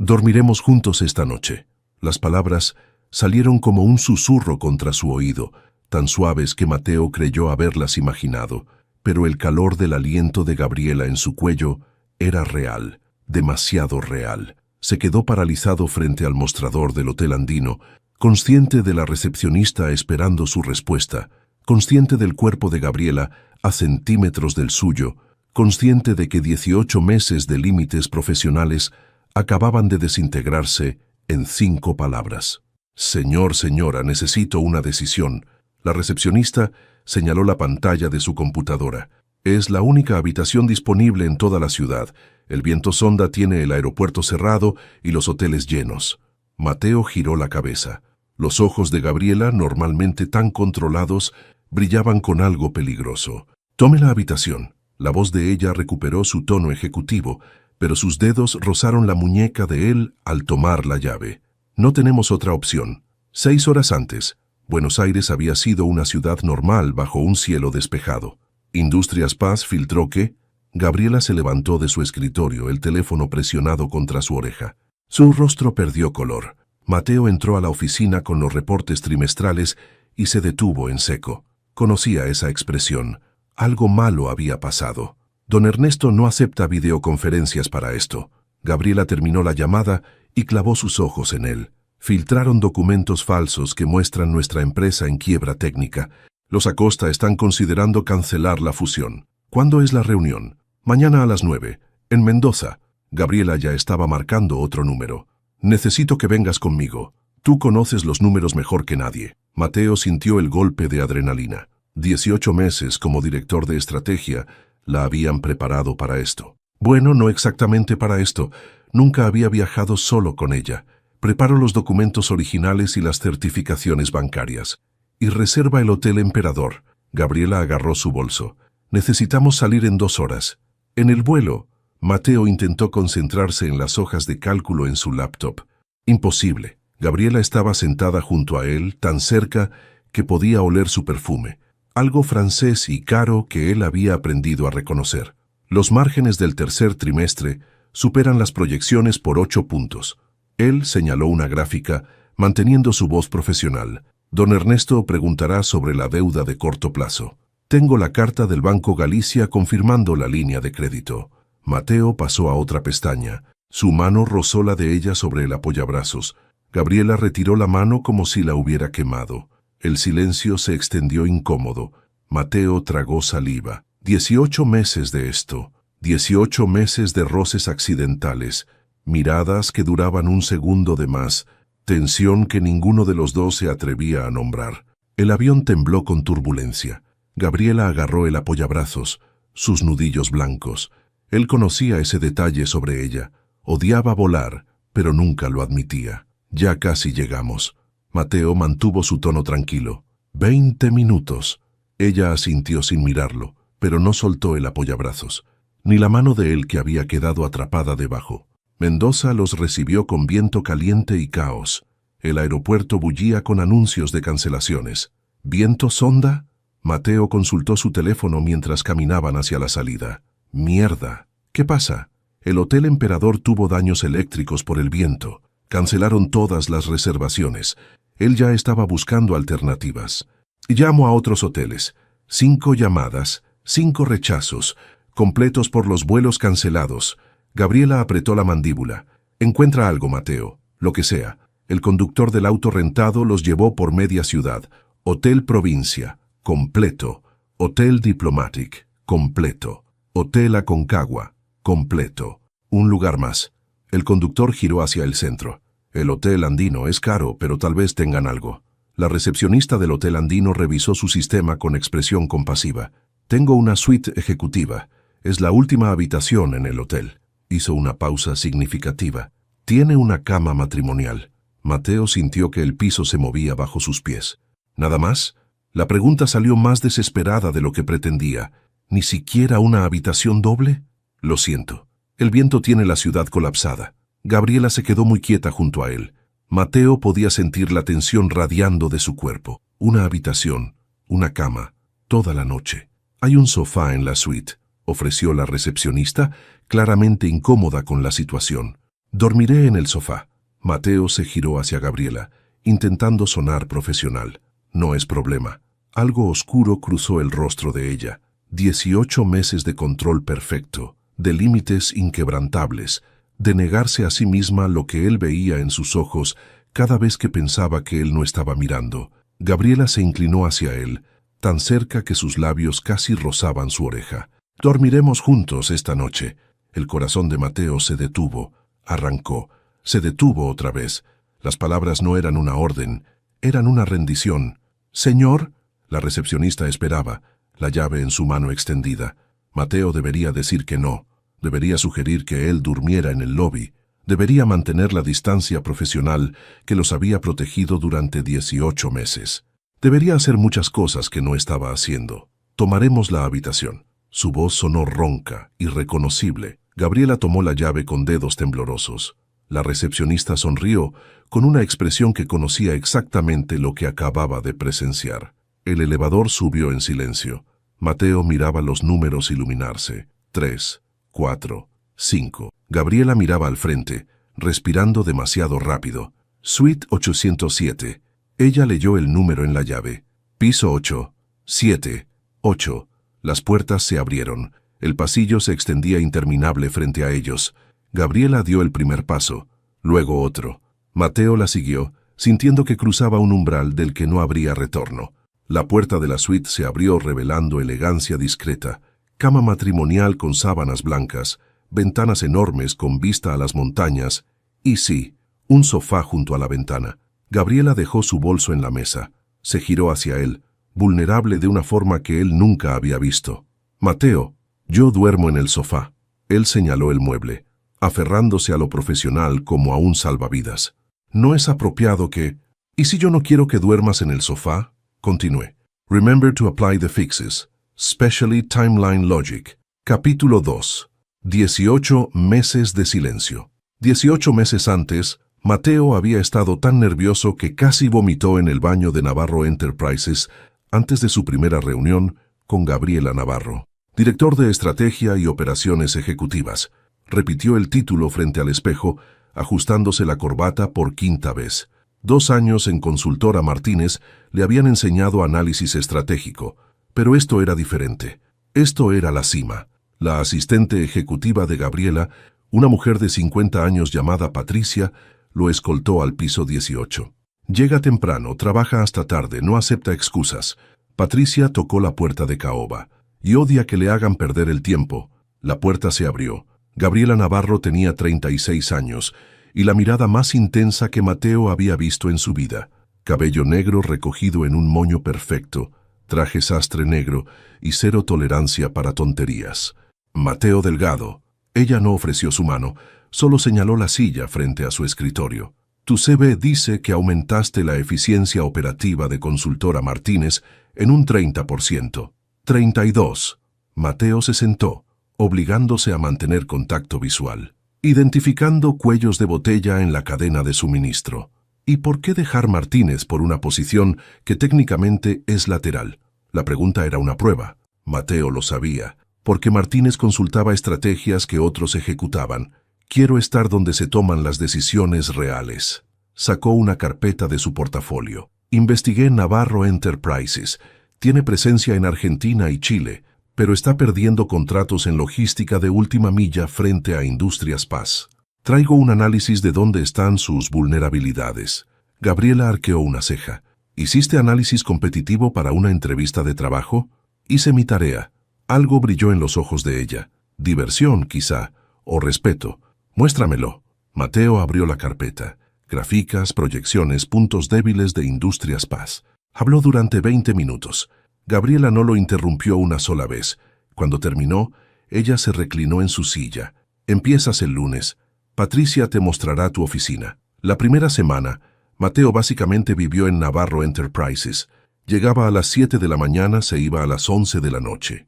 Dormiremos juntos esta noche. Las palabras salieron como un susurro contra su oído, tan suaves que Mateo creyó haberlas imaginado, pero el calor del aliento de Gabriela en su cuello era real, demasiado real. Se quedó paralizado frente al mostrador del Hotel Andino, consciente de la recepcionista esperando su respuesta, consciente del cuerpo de Gabriela a centímetros del suyo, consciente de que 18 meses de límites profesionales acababan de desintegrarse en 5 palabras. Señor, señora, necesito una decisión. La recepcionista señaló la pantalla de su computadora. Es la única habitación disponible en toda la ciudad. El viento sonda tiene el aeropuerto cerrado y los hoteles llenos. Mateo giró la cabeza. Los ojos de Gabriela, normalmente tan controlados, brillaban con algo peligroso. Tome la habitación. La voz de ella recuperó su tono ejecutivo, pero sus dedos rozaron la muñeca de él al tomar la llave. No tenemos otra opción. 6 horas antes, Buenos Aires había sido una ciudad normal bajo un cielo despejado. Industrias Paz filtró que... Gabriela se levantó de su escritorio, el teléfono presionado contra su oreja. Su rostro perdió color. Mateo entró a la oficina con los reportes trimestrales y se detuvo en seco. Conocía esa expresión. Algo malo había pasado. Don Ernesto no acepta videoconferencias para esto. Gabriela terminó la llamada y clavó sus ojos en él. Filtraron documentos falsos que muestran nuestra empresa en quiebra técnica. Los Acosta están considerando cancelar la fusión. ¿Cuándo es la reunión? Mañana a las 9, en Mendoza. Gabriela ya estaba marcando otro número. Necesito que vengas conmigo. Tú conoces los números mejor que nadie. Mateo sintió el golpe de adrenalina. 18 meses como director de estrategia la habían preparado para esto. Bueno, no exactamente para esto. Nunca había viajado solo con ella. Preparo los documentos originales y las certificaciones bancarias. Y reserva el Hotel Emperador. Gabriela agarró su bolso. Necesitamos salir en 2 horas. En el vuelo, Mateo intentó concentrarse en las hojas de cálculo en su laptop. Imposible. Gabriela estaba sentada junto a él, tan cerca que podía oler su perfume. Algo francés y caro que él había aprendido a reconocer. Los márgenes del tercer trimestre superan las proyecciones por 8 puntos. Él señaló una gráfica, manteniendo su voz profesional. Don Ernesto preguntará sobre la deuda de corto plazo. Tengo la carta del Banco Galicia confirmando la línea de crédito. Mateo pasó a otra pestaña. Su mano rozó la de ella sobre el apoyabrazos. Gabriela retiró la mano como si la hubiera quemado. El silencio se extendió incómodo. Mateo tragó saliva. 18 meses de esto. 18 meses de roces accidentales. Miradas que duraban un segundo de más. Tensión que ninguno de los dos se atrevía a nombrar. El avión tembló con turbulencia. Gabriela agarró el apoyabrazos, sus nudillos blancos. Él conocía ese detalle sobre ella. Odiaba volar, pero nunca lo admitía. Ya casi llegamos. Mateo mantuvo su tono tranquilo. 20 minutos. Ella asintió sin mirarlo, pero no soltó el apoyabrazos, ni la mano de él que había quedado atrapada debajo. Mendoza los recibió con viento caliente y caos. El aeropuerto bullía con anuncios de cancelaciones. ¿Viento sonda? Mateo consultó su teléfono mientras caminaban hacia la salida. ¡Mierda! ¿Qué pasa? El Hotel Emperador tuvo daños eléctricos por el viento. Cancelaron todas las reservaciones. Él ya estaba buscando alternativas. Llamo a otros hoteles. 5 llamadas, 5 rechazos, completos por los vuelos cancelados. Gabriela apretó la mandíbula. Encuentra algo, Mateo, lo que sea. El conductor del auto rentado los llevó por media ciudad. Hotel Provincia, completo. Hotel Diplomatic, completo. Hotel Aconcagua, completo. Un lugar más. El conductor giró hacia el centro. El Hotel Andino es caro, pero tal vez tengan algo. La recepcionista del Hotel Andino revisó su sistema con expresión compasiva. Tengo una suite ejecutiva. Es la última habitación en el hotel. Hizo una pausa significativa. Tiene una cama matrimonial. Mateo sintió que el piso se movía bajo sus pies. ¿Nada más? La pregunta salió más desesperada de lo que pretendía. ¿Ni siquiera una habitación doble? Lo siento. El viento tiene la ciudad colapsada. Gabriela se quedó muy quieta junto a él. Mateo podía sentir la tensión radiando de su cuerpo. Una habitación, una cama, toda la noche. Hay un sofá en la suite, ofreció la recepcionista, claramente incómoda con la situación. Dormiré en el sofá. Mateo se giró hacia Gabriela, intentando sonar profesional. No es problema. Algo oscuro cruzó el rostro de ella. 18 meses de control perfecto, de límites inquebrantables, de negarse a sí misma lo que él veía en sus ojos cada vez que pensaba que él no estaba mirando. Gabriela se inclinó hacia él, tan cerca que sus labios casi rozaban su oreja. Dormiremos juntos esta noche. El corazón de Mateo se detuvo, arrancó, se detuvo otra vez. Las palabras no eran una orden, eran una rendición. «Señor», la recepcionista esperaba, la llave en su mano extendida. Mateo debería decir que no, debería sugerir que él durmiera en el lobby, debería mantener la distancia profesional que los había protegido durante 18 meses. Debería hacer muchas cosas que no estaba haciendo. «Tomaremos la habitación». Su voz sonó ronca, irreconocible. Gabriela tomó la llave con dedos temblorosos. La recepcionista sonrió, con una expresión que conocía exactamente lo que acababa de presenciar. El elevador subió en silencio. Mateo miraba los números iluminarse. 3, 4, 5. Gabriela miraba al frente, respirando demasiado rápido. Suite 807. Ella leyó el número en la llave. Piso 8, 7, 8. Las puertas se abrieron. El pasillo se extendía interminable frente a ellos. Gabriela dio el primer paso, luego otro. Mateo la siguió, sintiendo que cruzaba un umbral del que no habría retorno. La puerta de la suite se abrió revelando elegancia discreta, cama matrimonial con sábanas blancas, ventanas enormes con vista a las montañas, y sí, un sofá junto a la ventana. Gabriela dejó su bolso en la mesa, se giró hacia él, vulnerable de una forma que él nunca había visto. «Mateo, yo duermo en el sofá». Él señaló el mueble, aferrándose a lo profesional como a un salvavidas. «No es apropiado que... ¿Y si yo no quiero que duermas en el sofá?», continué. «Remember to apply the fixes, especially timeline logic». Capítulo 2. 18 meses de silencio. 18 meses antes, Mateo había estado tan nervioso que casi vomitó en el baño de Navarro Enterprises antes de su primera reunión con Gabriela Navarro, director de Estrategia y Operaciones Ejecutivas. Repitió el título frente al espejo, ajustándose la corbata por quinta vez. 2 años en Consultora Martínez le habían enseñado análisis estratégico, pero esto era diferente. Esto era la cima. La asistente ejecutiva de Gabriela, una mujer de 50 años llamada Patricia, lo escoltó al piso 18. «Llega temprano, trabaja hasta tarde, no acepta excusas». Patricia tocó la puerta de caoba. «Y odia que le hagan perder el tiempo». La puerta se abrió. Gabriela Navarro tenía 36 años y la mirada más intensa que Mateo había visto en su vida. Cabello negro recogido en un moño perfecto, traje sastre negro y cero tolerancia para tonterías. «Mateo Delgado». Ella no ofreció su mano, solo señaló la silla frente a su escritorio. «Tu CV dice que aumentaste la eficiencia operativa de Consultora Martínez en un 30%. 32. Mateo se sentó, obligándose a mantener contacto visual, identificando cuellos de botella en la cadena de suministro. ¿Y por qué dejar Martínez por una posición que técnicamente es lateral? La pregunta era una prueba. Mateo lo sabía, porque Martínez consultaba estrategias que otros ejecutaban. «Quiero estar donde se toman las decisiones reales». Sacó una carpeta de su portafolio. «Investigué Navarro Enterprises. Tiene presencia en Argentina y Chile, pero está perdiendo contratos en logística de última milla frente a Industrias Paz. Traigo un análisis de dónde están sus vulnerabilidades». Gabriela arqueó una ceja. «¿Hiciste análisis competitivo para una entrevista de trabajo?» «Hice mi tarea». Algo brilló en los ojos de ella. Diversión, quizá, o respeto. «Muéstramelo». Mateo abrió la carpeta. Gráficas, proyecciones, puntos débiles de Industrias Paz. Habló durante 20 minutos. Gabriela no lo interrumpió una sola vez. Cuando terminó, ella se reclinó en su silla. «Empiezas el lunes. Patricia te mostrará tu oficina». La primera semana, Mateo básicamente vivió en Navarro Enterprises. Llegaba a las 7 de la mañana, se iba a las 11 de la noche.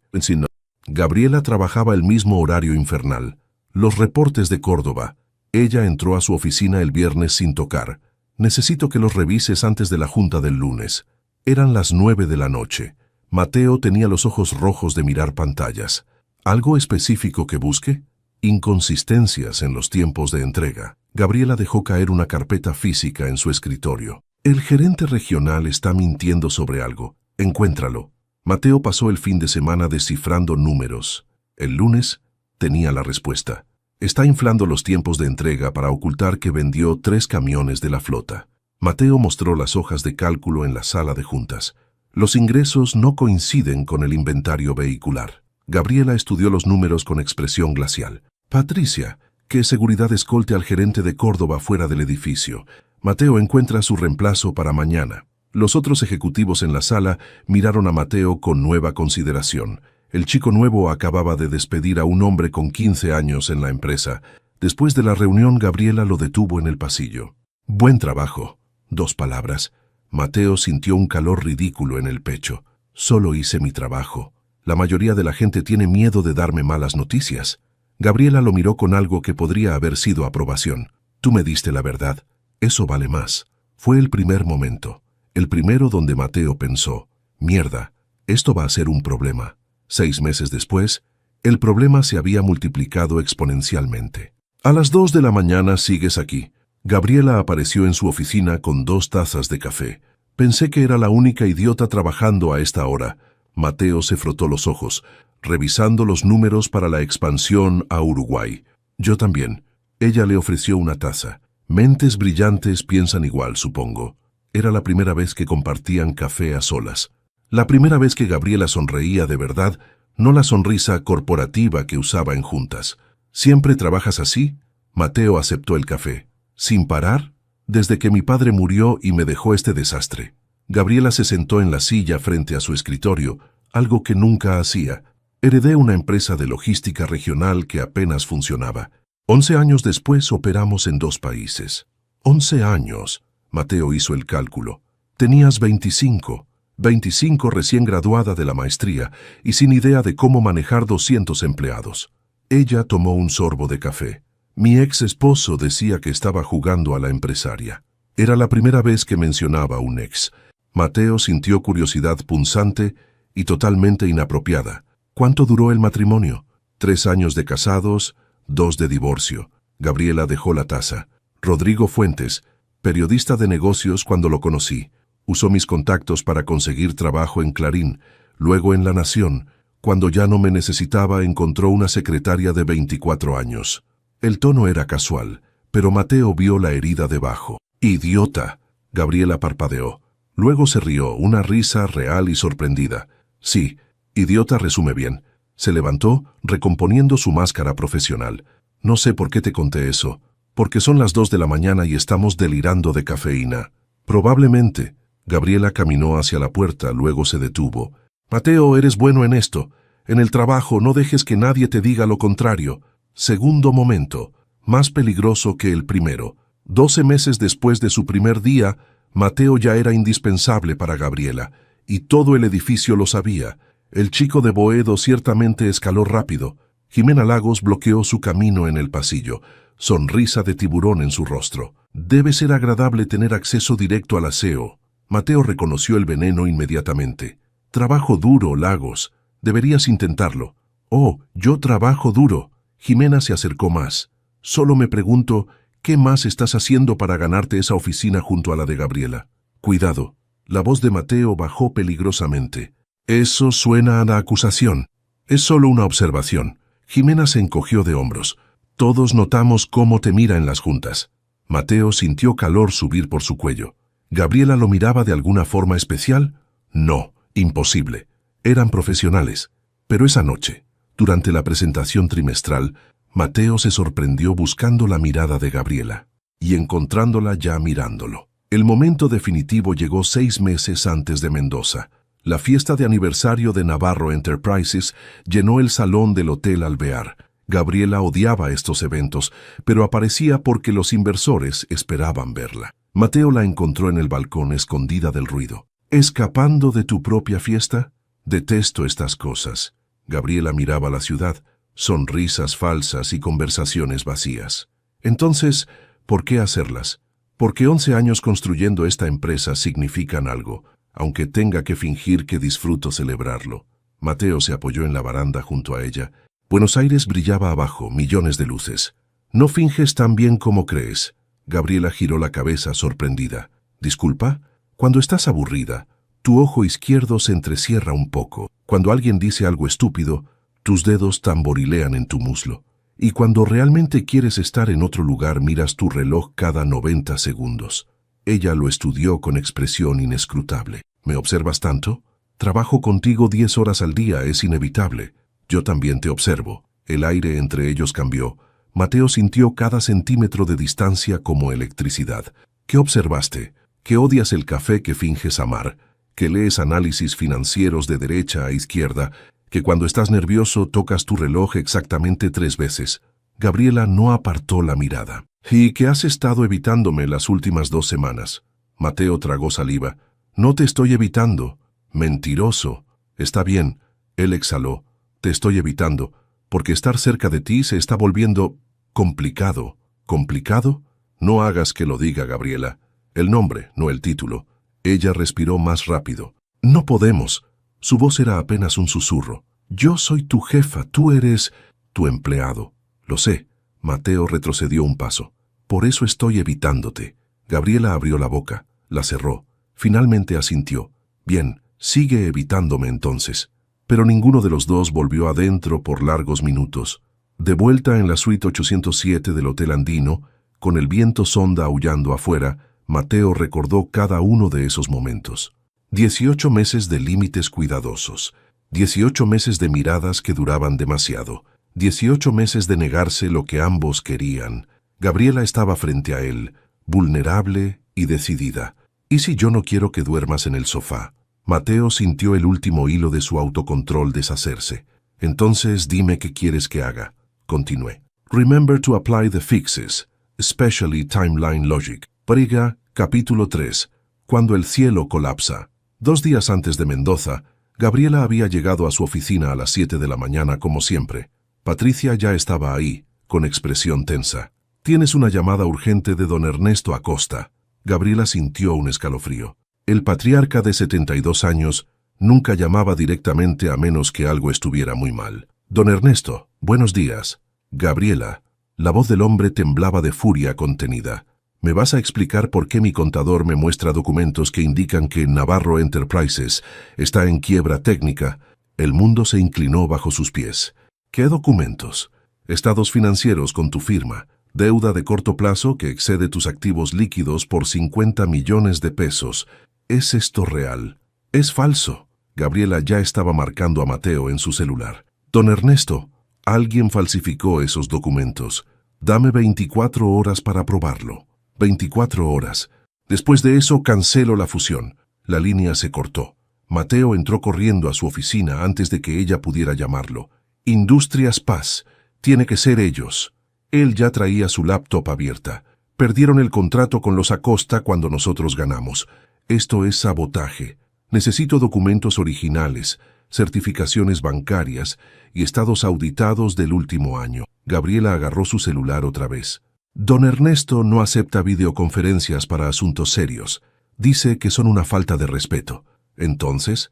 Gabriela trabajaba el mismo horario infernal. Los reportes de Córdoba. Ella entró a su oficina el viernes sin tocar. «Necesito que los revises antes de la junta del lunes». Eran las 9 de la noche. Mateo tenía los ojos rojos de mirar pantallas. ¿Algo específico que busque? Inconsistencias en los tiempos de entrega. Gabriela dejó caer una carpeta física en su escritorio. El gerente regional está mintiendo sobre algo. Encuéntralo. Mateo pasó el fin de semana descifrando números. El lunes tenía la respuesta. Está inflando los tiempos de entrega para ocultar que vendió 3 camiones de la flota. Mateo mostró las hojas de cálculo en la sala de juntas. Los ingresos no coinciden con el inventario vehicular. Gabriela estudió los números con expresión glacial. Patricia, que seguridad escolte al gerente de Córdoba fuera del edificio. Mateo encuentra su reemplazo para mañana. Los otros ejecutivos en la sala miraron a Mateo con nueva consideración. El chico nuevo acababa de despedir a un hombre con 15 años en la empresa. Después de la reunión, Gabriela lo detuvo en el pasillo. Buen trabajo. 2 palabras. Mateo sintió un calor ridículo en el pecho. Solo hice mi trabajo. La mayoría de la gente tiene miedo de darme malas noticias. Gabriela lo miró con algo que podría haber sido aprobación. Tú me diste la verdad. Eso vale más. Fue el primer momento. El primero donde Mateo pensó, mierda, esto va a ser un problema. 6 meses después, el problema se había multiplicado exponencialmente. A las 2 de la mañana sigues aquí. Gabriela apareció en su oficina con 2 tazas de café. Pensé que era la única idiota trabajando a esta hora. Mateo se frotó los ojos, revisando los números para la expansión a Uruguay. Yo también. Ella le ofreció una taza. Mentes brillantes piensan igual, supongo. Era la primera vez que compartían café a solas. La primera vez que Gabriela sonreía de verdad, no la sonrisa corporativa que usaba en juntas. ¿Siempre trabajas así? Mateo aceptó el café. ¿Sin parar? Desde que mi padre murió y me dejó este desastre. Gabriela se sentó en la silla frente a su escritorio, algo que nunca hacía. Heredé una empresa de logística regional que apenas funcionaba. 11 años después operamos en 2 países. 11 años. Mateo hizo el cálculo. Tenías 25 recién graduada de la maestría y sin idea de cómo manejar 200 empleados. Ella tomó un sorbo de café. Mi ex esposo decía que estaba jugando a la empresaria. Era la primera vez que mencionaba un ex. Mateo sintió curiosidad punzante y totalmente inapropiada. ¿Cuánto duró el matrimonio? 3 años de casados, 2 de divorcio. Gabriela dejó la taza. Rodrigo Fuentes, periodista de negocios cuando lo conocí. Usó mis contactos para conseguir trabajo en Clarín, luego en La Nación. Cuando ya no me necesitaba, encontró una secretaria de 24 años. El tono era casual, pero Mateo vio la herida debajo. ¡Idiota! Gabriela parpadeó. Luego se rió, una risa real y sorprendida. Sí, idiota resume bien. Se levantó, recomponiendo su máscara profesional. No sé por qué te conté eso. Porque son las 2 de la mañana y estamos delirando de cafeína. Probablemente. Gabriela caminó hacia la puerta, luego se detuvo. Mateo, eres bueno en esto. En el trabajo no dejes que nadie te diga lo contrario. Segundo momento, más peligroso que el primero. 12 meses después de su primer día, Mateo ya era indispensable para Gabriela, y todo el edificio lo sabía. El chico de Boedo ciertamente escaló rápido. Jimena Lagos bloqueó su camino en el pasillo, sonrisa de tiburón en su rostro. Debe ser agradable tener acceso directo al aseo. Mateo reconoció el veneno inmediatamente. Trabajo duro, Lagos. Deberías intentarlo. Oh, yo trabajo duro. Jimena se acercó más. Solo me pregunto, ¿qué más estás haciendo para ganarte esa oficina junto a la de Gabriela? Cuidado. La voz de Mateo bajó peligrosamente. Eso suena a la acusación. Es solo una observación. Jimena se encogió de hombros. Todos notamos cómo te mira en las juntas. Mateo sintió calor subir por su cuello. ¿Gabriela lo miraba de alguna forma especial? No, imposible. Eran profesionales. Pero esa noche, durante la presentación trimestral, Mateo se sorprendió buscando la mirada de Gabriela y encontrándola ya mirándolo. El momento definitivo llegó 6 meses antes de Mendoza. La fiesta de aniversario de Navarro Enterprises llenó el salón del Hotel Alvear. Gabriela odiaba estos eventos, pero aparecía porque los inversores esperaban verla. Mateo la encontró en el balcón escondida del ruido. ¿Escapando de tu propia fiesta? Detesto estas cosas. Gabriela miraba la ciudad, sonrisas falsas y conversaciones vacías. Entonces, ¿por qué hacerlas? Porque 11 años construyendo esta empresa significan algo, aunque tenga que fingir que disfruto celebrarlo. Mateo se apoyó en la baranda junto a ella. Buenos Aires brillaba abajo, millones de luces. No finges tan bien como crees. Gabriela giró la cabeza sorprendida. ¿Disculpa? Cuando estás aburrida, tu ojo izquierdo se entrecierra un poco. Cuando alguien dice algo estúpido, tus dedos tamborilean en tu muslo. Y cuando realmente quieres estar en otro lugar, miras tu reloj cada 90 segundos. Ella lo estudió con expresión inescrutable. ¿Me observas tanto? Trabajo contigo 10 horas al día, es inevitable. Yo también te observo. El aire entre ellos cambió. Mateo sintió cada centímetro de distancia como electricidad. ¿Qué observaste? Que odias el café que finges amar, que lees análisis financieros de derecha a izquierda, que cuando estás nervioso tocas tu reloj exactamente 3 veces. Gabriela no apartó la mirada. ¿Y que has estado evitándome las últimas 2 semanas? Mateo tragó saliva. No te estoy evitando. Mentiroso. Está bien. Él exhaló. Te estoy evitando, porque estar cerca de ti se está volviendo complicado. ¿Complicado? No hagas que lo diga, Gabriela. El nombre, no el título. Ella respiró más rápido. No podemos. Su voz era apenas un susurro. Yo soy tu jefa, tú eres tu empleado. Lo sé. Mateo retrocedió un paso. Por eso estoy evitándote. Gabriela abrió la boca, la cerró. Finalmente asintió. Bien, sigue evitándome entonces. Pero ninguno de los dos volvió adentro por largos minutos. De vuelta en la suite 807 del Hotel Andino, con el viento sonda aullando afuera, Mateo recordó cada uno de esos momentos. 18 meses de límites cuidadosos, 18 meses de miradas que duraban demasiado, 18 meses de negarse lo que ambos querían. Gabriela estaba frente a él, vulnerable y decidida. ¿Y si yo no quiero que duermas en el sofá? Mateo sintió el último hilo de su autocontrol deshacerse. Entonces dime qué quieres que haga. Continué. Remember to apply the fixes, especially timeline logic. Briga, capítulo 3. Cuando el cielo colapsa. 2 días antes de Mendoza, Gabriela había llegado a su oficina a las 7 de la mañana como siempre. Patricia ya estaba ahí, con expresión tensa. Tienes una llamada urgente de don Ernesto Acosta. Gabriela sintió un escalofrío. El patriarca de 72 años nunca llamaba directamente a menos que algo estuviera muy mal. Don Ernesto, buenos días. Gabriela. La voz del hombre temblaba de furia contenida. ¿Me vas a explicar por qué mi contador me muestra documentos que indican que Navarro Enterprises está en quiebra técnica? El mundo se inclinó bajo sus pies. ¿Qué documentos? Estados financieros con tu firma, deuda de corto plazo que excede tus activos líquidos por 50 millones de pesos. ¿Es esto real? Es falso. Gabriela ya estaba marcando a Mateo en su celular. Don Ernesto, alguien falsificó esos documentos. Dame 24 horas para probarlo. 24 horas. Después de eso cancelo la fusión. La línea se cortó. Mateo entró corriendo a su oficina antes de que ella pudiera llamarlo. Industrias Paz. Tiene que ser ellos. Él ya traía su laptop abierta. Perdieron el contrato con los Acosta cuando nosotros ganamos. Esto es sabotaje. Necesito documentos originales, certificaciones bancarias y estados auditados del último año. Gabriela agarró su celular otra vez. Don Ernesto no acepta videoconferencias para asuntos serios. Dice que son una falta de respeto. Entonces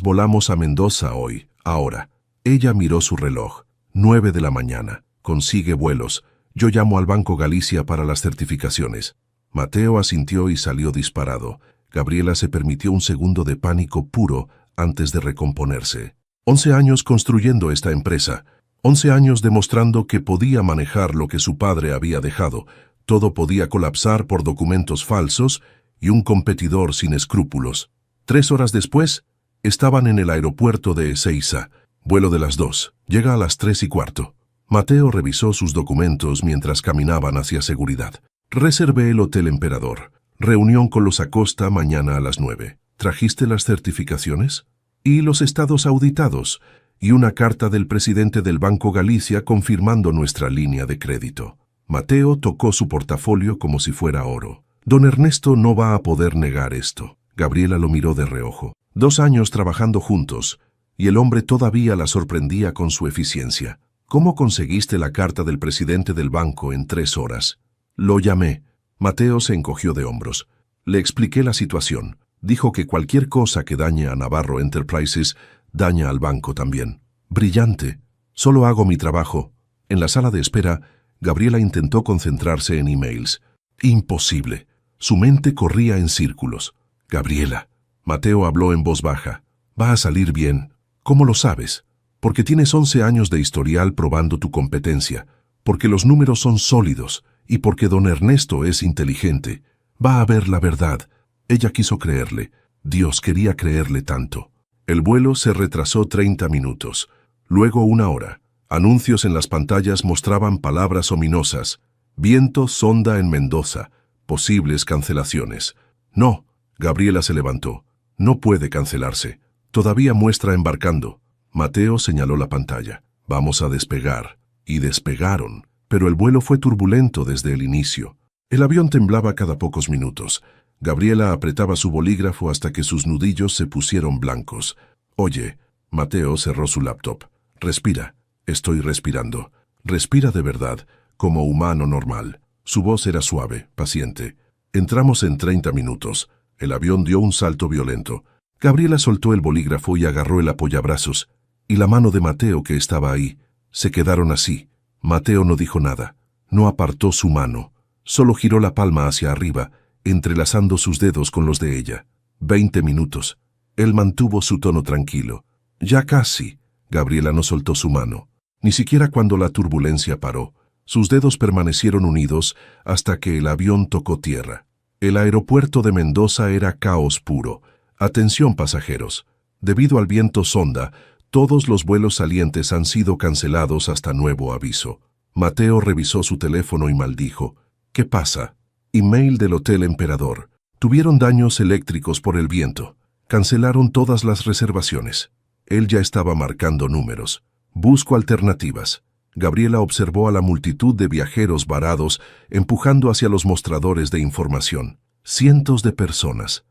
volamos a Mendoza hoy, ahora. Ella miró su reloj. 9 de la mañana. Consigue vuelos. Yo llamo al Banco Galicia para las certificaciones. Mateo asintió y salió disparado. Gabriela se permitió un segundo de pánico puro antes de recomponerse. 11 años construyendo esta empresa. 11 años demostrando que podía manejar lo que su padre había dejado. Todo podía colapsar por documentos falsos y un competidor sin escrúpulos. 3 horas después, estaban en el aeropuerto de Ezeiza. Vuelo de las 2. Llega a las 3:15. Mateo revisó sus documentos mientras caminaban hacia seguridad. Reservé el Hotel Emperador. Reunión con los Acosta mañana a las 9. ¿Trajiste las certificaciones? Y los estados auditados. Y una carta del presidente del Banco Galicia confirmando nuestra línea de crédito. Mateo tocó su portafolio como si fuera oro. Don Ernesto no va a poder negar esto. Gabriela lo miró de reojo. 2 años trabajando juntos, y el hombre todavía la sorprendía con su eficiencia. ¿Cómo conseguiste la carta del presidente del banco en 3 horas? Lo llamé. Mateo se encogió de hombros. Le expliqué la situación. Dijo que cualquier cosa que dañe a Navarro Enterprises daña al banco también. Brillante. Solo hago mi trabajo. En la sala de espera, Gabriela intentó concentrarse en emails. Imposible. Su mente corría en círculos. Gabriela. Mateo habló en voz baja. Va a salir bien. ¿Cómo lo sabes? Porque tienes 11 años de historial probando tu competencia, porque los números son sólidos y porque don Ernesto es inteligente. Va a ver la verdad. Ella quiso creerle. Dios quería creerle tanto. El vuelo se retrasó 30 minutos. Luego 1 hora. Anuncios en las pantallas mostraban palabras ominosas. Viento sonda en Mendoza. Posibles cancelaciones. No. Gabriela se levantó. No puede cancelarse. Todavía muestra embarcando. Mateo señaló la pantalla. Vamos a despegar. Y despegaron. Pero el vuelo fue turbulento desde el inicio. El avión temblaba cada pocos minutos. Gabriela apretaba su bolígrafo hasta que sus nudillos se pusieron blancos. Oye, Mateo cerró su laptop. Respira. Estoy respirando. Respira de verdad, como humano normal. Su voz era suave, paciente. Entramos en 30 minutos. El avión dio un salto violento. Gabriela soltó el bolígrafo y agarró el apoyabrazos. Y la mano de Mateo, que estaba ahí. Se quedaron así. Mateo no dijo nada. No apartó su mano. Solo giró la palma hacia arriba, entrelazando sus dedos con los de ella. 20 minutos. Él mantuvo su tono tranquilo. Ya casi. Gabriela no soltó su mano. Ni siquiera cuando la turbulencia paró. Sus dedos permanecieron unidos hasta que el avión tocó tierra. El aeropuerto de Mendoza era caos puro. Atención pasajeros. Debido al viento sonda, todos los vuelos salientes han sido cancelados hasta nuevo aviso. Mateo revisó su teléfono y maldijo. ¿Qué pasa? Email del Hotel Emperador. Tuvieron daños eléctricos por el viento. Cancelaron todas las reservaciones. Él ya estaba marcando números. Busco alternativas. Gabriela observó a la multitud de viajeros varados empujando hacia los mostradores de información. Cientos de personas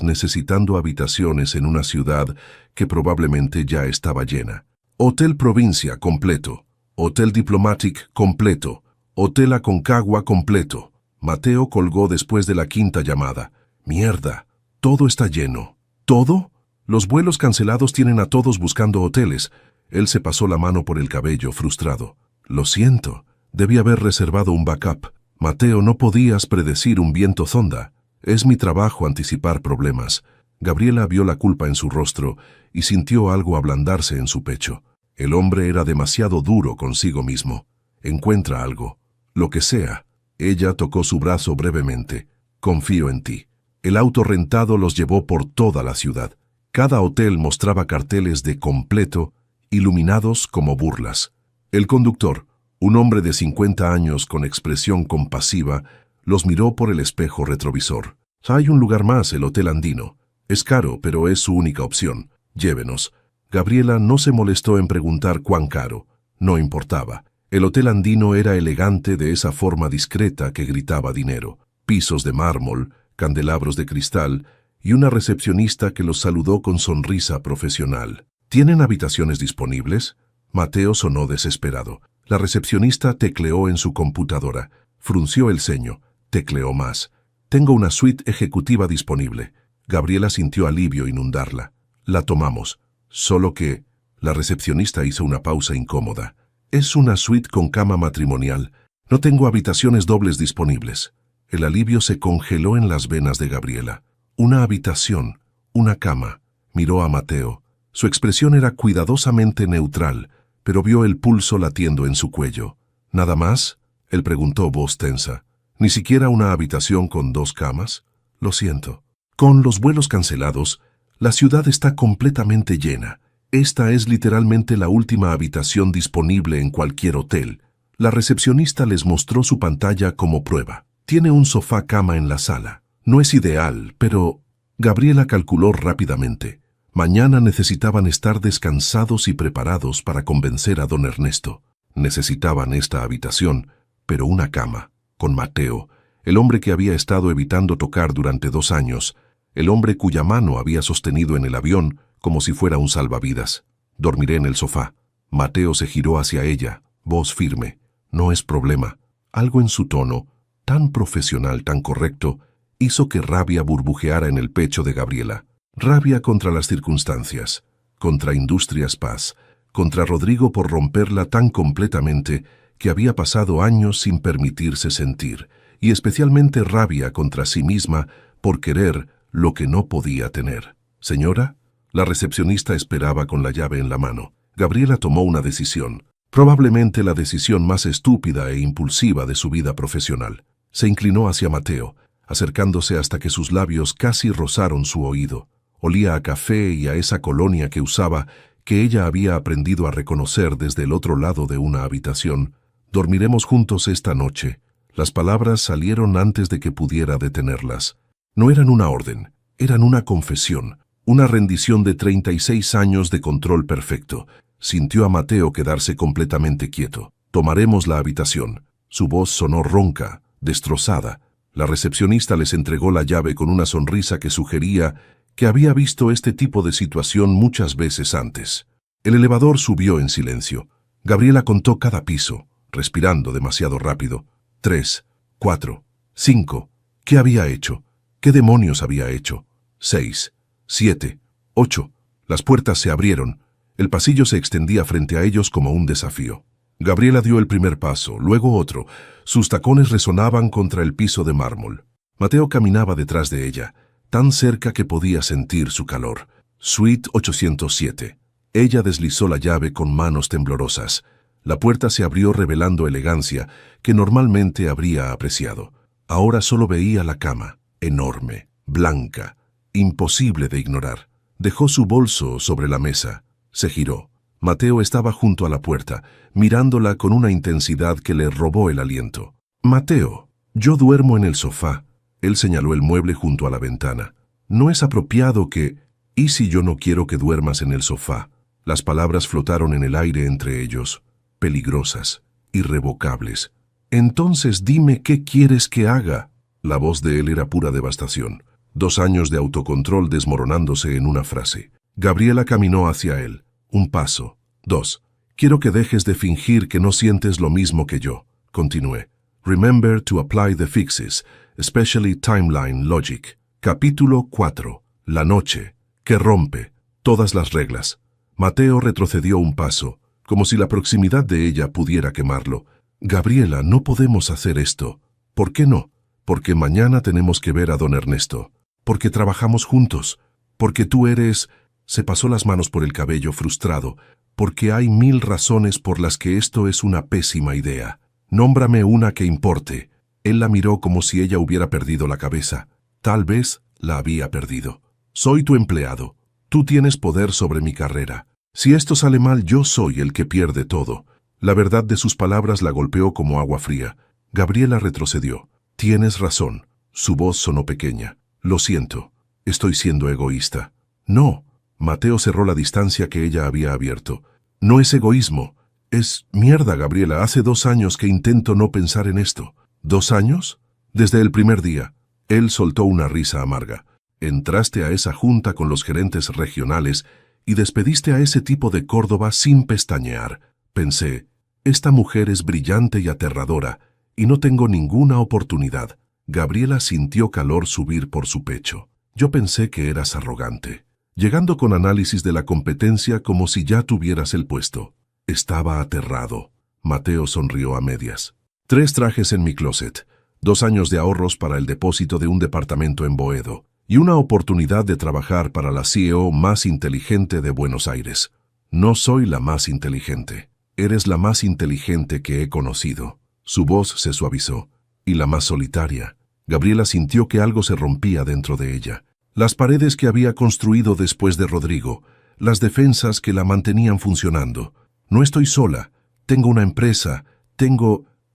necesitando habitaciones en una ciudad que probablemente ya estaba llena. Hotel Provincia completo. Hotel Diplomatic completo. Hotel Aconcagua completo. Mateo colgó después de la 5ª llamada. Mierda, todo está lleno. ¿Todo? Los vuelos cancelados tienen a todos buscando hoteles. Él se pasó la mano por el cabello, frustrado. Lo siento, debí haber reservado un backup. Mateo, no podías predecir un viento zonda. Es mi trabajo anticipar problemas. Gabriela vio la culpa en su rostro y sintió algo ablandarse en su pecho. El hombre era demasiado duro consigo mismo. Encuentra algo. Lo que sea. Ella tocó su brazo brevemente. Confío en ti. El auto rentado los llevó por toda la ciudad. Cada hotel mostraba carteles de completo, iluminados como burlas. El conductor, un hombre de 50 años con expresión compasiva, los miró por el espejo retrovisor. Hay un lugar más, el Hotel Andino. Es caro, pero es su única opción. Llévenos. Gabriela no se molestó en preguntar cuán caro. No importaba. El Hotel Andino era elegante de esa forma discreta que gritaba dinero. Pisos de mármol, candelabros de cristal y una recepcionista que los saludó con sonrisa profesional. ¿Tienen habitaciones disponibles? Mateo sonó desesperado. La recepcionista tecleó en su computadora. Frunció el ceño. Tecleó más. Tengo una suite ejecutiva disponible. Gabriela sintió alivio inundarla. La tomamos. Solo que... La recepcionista hizo una pausa incómoda. Es una suite con cama matrimonial. No tengo habitaciones dobles disponibles. El alivio se congeló en las venas de Gabriela. Una habitación, una cama. Miró a Mateo. Su expresión era cuidadosamente neutral, pero vio el pulso latiendo en su cuello. ¿Nada más? Él preguntó, voz tensa. ¿Ni siquiera una habitación con 2 camas? Lo siento. Con los vuelos cancelados, la ciudad está completamente llena. Esta es literalmente la última habitación disponible en cualquier hotel. La recepcionista les mostró su pantalla como prueba. Tiene un sofá-cama en la sala. No es ideal, pero... Gabriela calculó rápidamente. Mañana necesitaban estar descansados y preparados para convencer a don Ernesto. Necesitaban esta habitación, pero una cama, con Mateo, el hombre que había estado evitando tocar durante 2 años, el hombre cuya mano había sostenido en el avión como si fuera un salvavidas. Dormiré en el sofá. Mateo se giró hacia ella, voz firme. No es problema. Algo en su tono, tan profesional, tan correcto, hizo que rabia burbujeara en el pecho de Gabriela. Rabia contra las circunstancias, contra Industrias Paz, contra Rodrigo por romperla tan completamente que había pasado años sin permitirse sentir, y especialmente rabia contra sí misma por querer lo que no podía tener. «Señora», la recepcionista esperaba con la llave en la mano. Gabriela tomó una decisión, probablemente la decisión más estúpida e impulsiva de su vida profesional. Se inclinó hacia Mateo, acercándose hasta que sus labios casi rozaron su oído. Olía a café y a esa colonia que usaba, que ella había aprendido a reconocer desde el otro lado de una habitación. «Dormiremos juntos esta noche». Las palabras salieron antes de que pudiera detenerlas. No eran una orden, eran una confesión, una rendición de 36 años de control perfecto. Sintió a Mateo quedarse completamente quieto. «Tomaremos la habitación». Su voz sonó ronca, destrozada. La recepcionista les entregó la llave con una sonrisa que sugería que había visto este tipo de situación muchas veces antes. El elevador subió en silencio. Gabriela contó cada piso, respirando demasiado rápido. 3, 4, 5. ¿Qué había hecho? ¿Qué demonios había hecho? 6, 7, 8. Las puertas se abrieron. El pasillo se extendía frente a ellos como un desafío. Gabriela dio el primer paso, luego otro. Sus tacones resonaban contra el piso de mármol. Mateo caminaba detrás de ella, tan cerca que podía sentir su calor. Suite 807. Ella deslizó la llave con manos temblorosas. La puerta se abrió revelando elegancia que normalmente habría apreciado. Ahora solo veía la cama, enorme, blanca, imposible de ignorar. Dejó su bolso sobre la mesa. Se giró. Mateo estaba junto a la puerta, mirándola con una intensidad que le robó el aliento. «Mateo, yo duermo en el sofá». Él señaló el mueble junto a la ventana. «No es apropiado que... ¿Y si yo no quiero que duermas en el sofá?» Las palabras flotaron en el aire entre ellos, peligrosas, irrevocables. «Entonces dime qué quieres que haga». La voz de él era pura devastación. 2 años de autocontrol desmoronándose en una frase. Gabriela caminó hacia él. 1 paso. 2. «Quiero que dejes de fingir que no sientes lo mismo que yo». Continué. «Remember to apply the fixes, especially timeline logic». Capítulo 4. La noche, que rompe todas las reglas. Mateo retrocedió 1 paso, como si la proximidad de ella pudiera quemarlo. «Gabriela, no podemos hacer esto». «¿Por qué no?» «Porque mañana tenemos que ver a don Ernesto. Porque trabajamos juntos. Porque tú eres...» Se pasó las manos por el cabello frustrado. «Porque hay 1000 razones por las que esto es una pésima idea. Nómbrame una que importe». Él la miró como si ella hubiera perdido la cabeza. Tal vez la había perdido. «Soy tu empleado. Tú tienes poder sobre mi carrera. Si esto sale mal, yo soy el que pierde todo». La verdad de sus palabras la golpeó como agua fría. Gabriela retrocedió. «Tienes razón». Su voz sonó pequeña. «Lo siento. Estoy siendo egoísta». «No». Mateo cerró la distancia que ella había abierto. «No es egoísmo. Es mierda, Gabriela. Hace 2 años que intento no pensar en esto». «¿2 años?» «Desde el primer día». Él soltó una risa amarga. «Entraste a esa junta con los gerentes regionales y despediste a ese tipo de Córdoba sin pestañear. Pensé, esta mujer es brillante y aterradora, y no tengo ninguna oportunidad». Gabriela sintió calor subir por su pecho. «Yo pensé que eras arrogante, llegando con análisis de la competencia como si ya tuvieras el puesto». Estaba aterrado. Mateo sonrió a medias. 3 trajes en mi closet, 2 años de ahorros para el depósito de un departamento en Boedo, y una oportunidad de trabajar para la CEO más inteligente de Buenos Aires. «No soy la más inteligente. Eres la más inteligente que he conocido». Su voz se suavizó. «Y la más solitaria». Gabriela sintió que algo se rompía dentro de ella. Las paredes que había construido después de Rodrigo, las defensas que la mantenían funcionando. «No estoy sola. Tengo una empresa.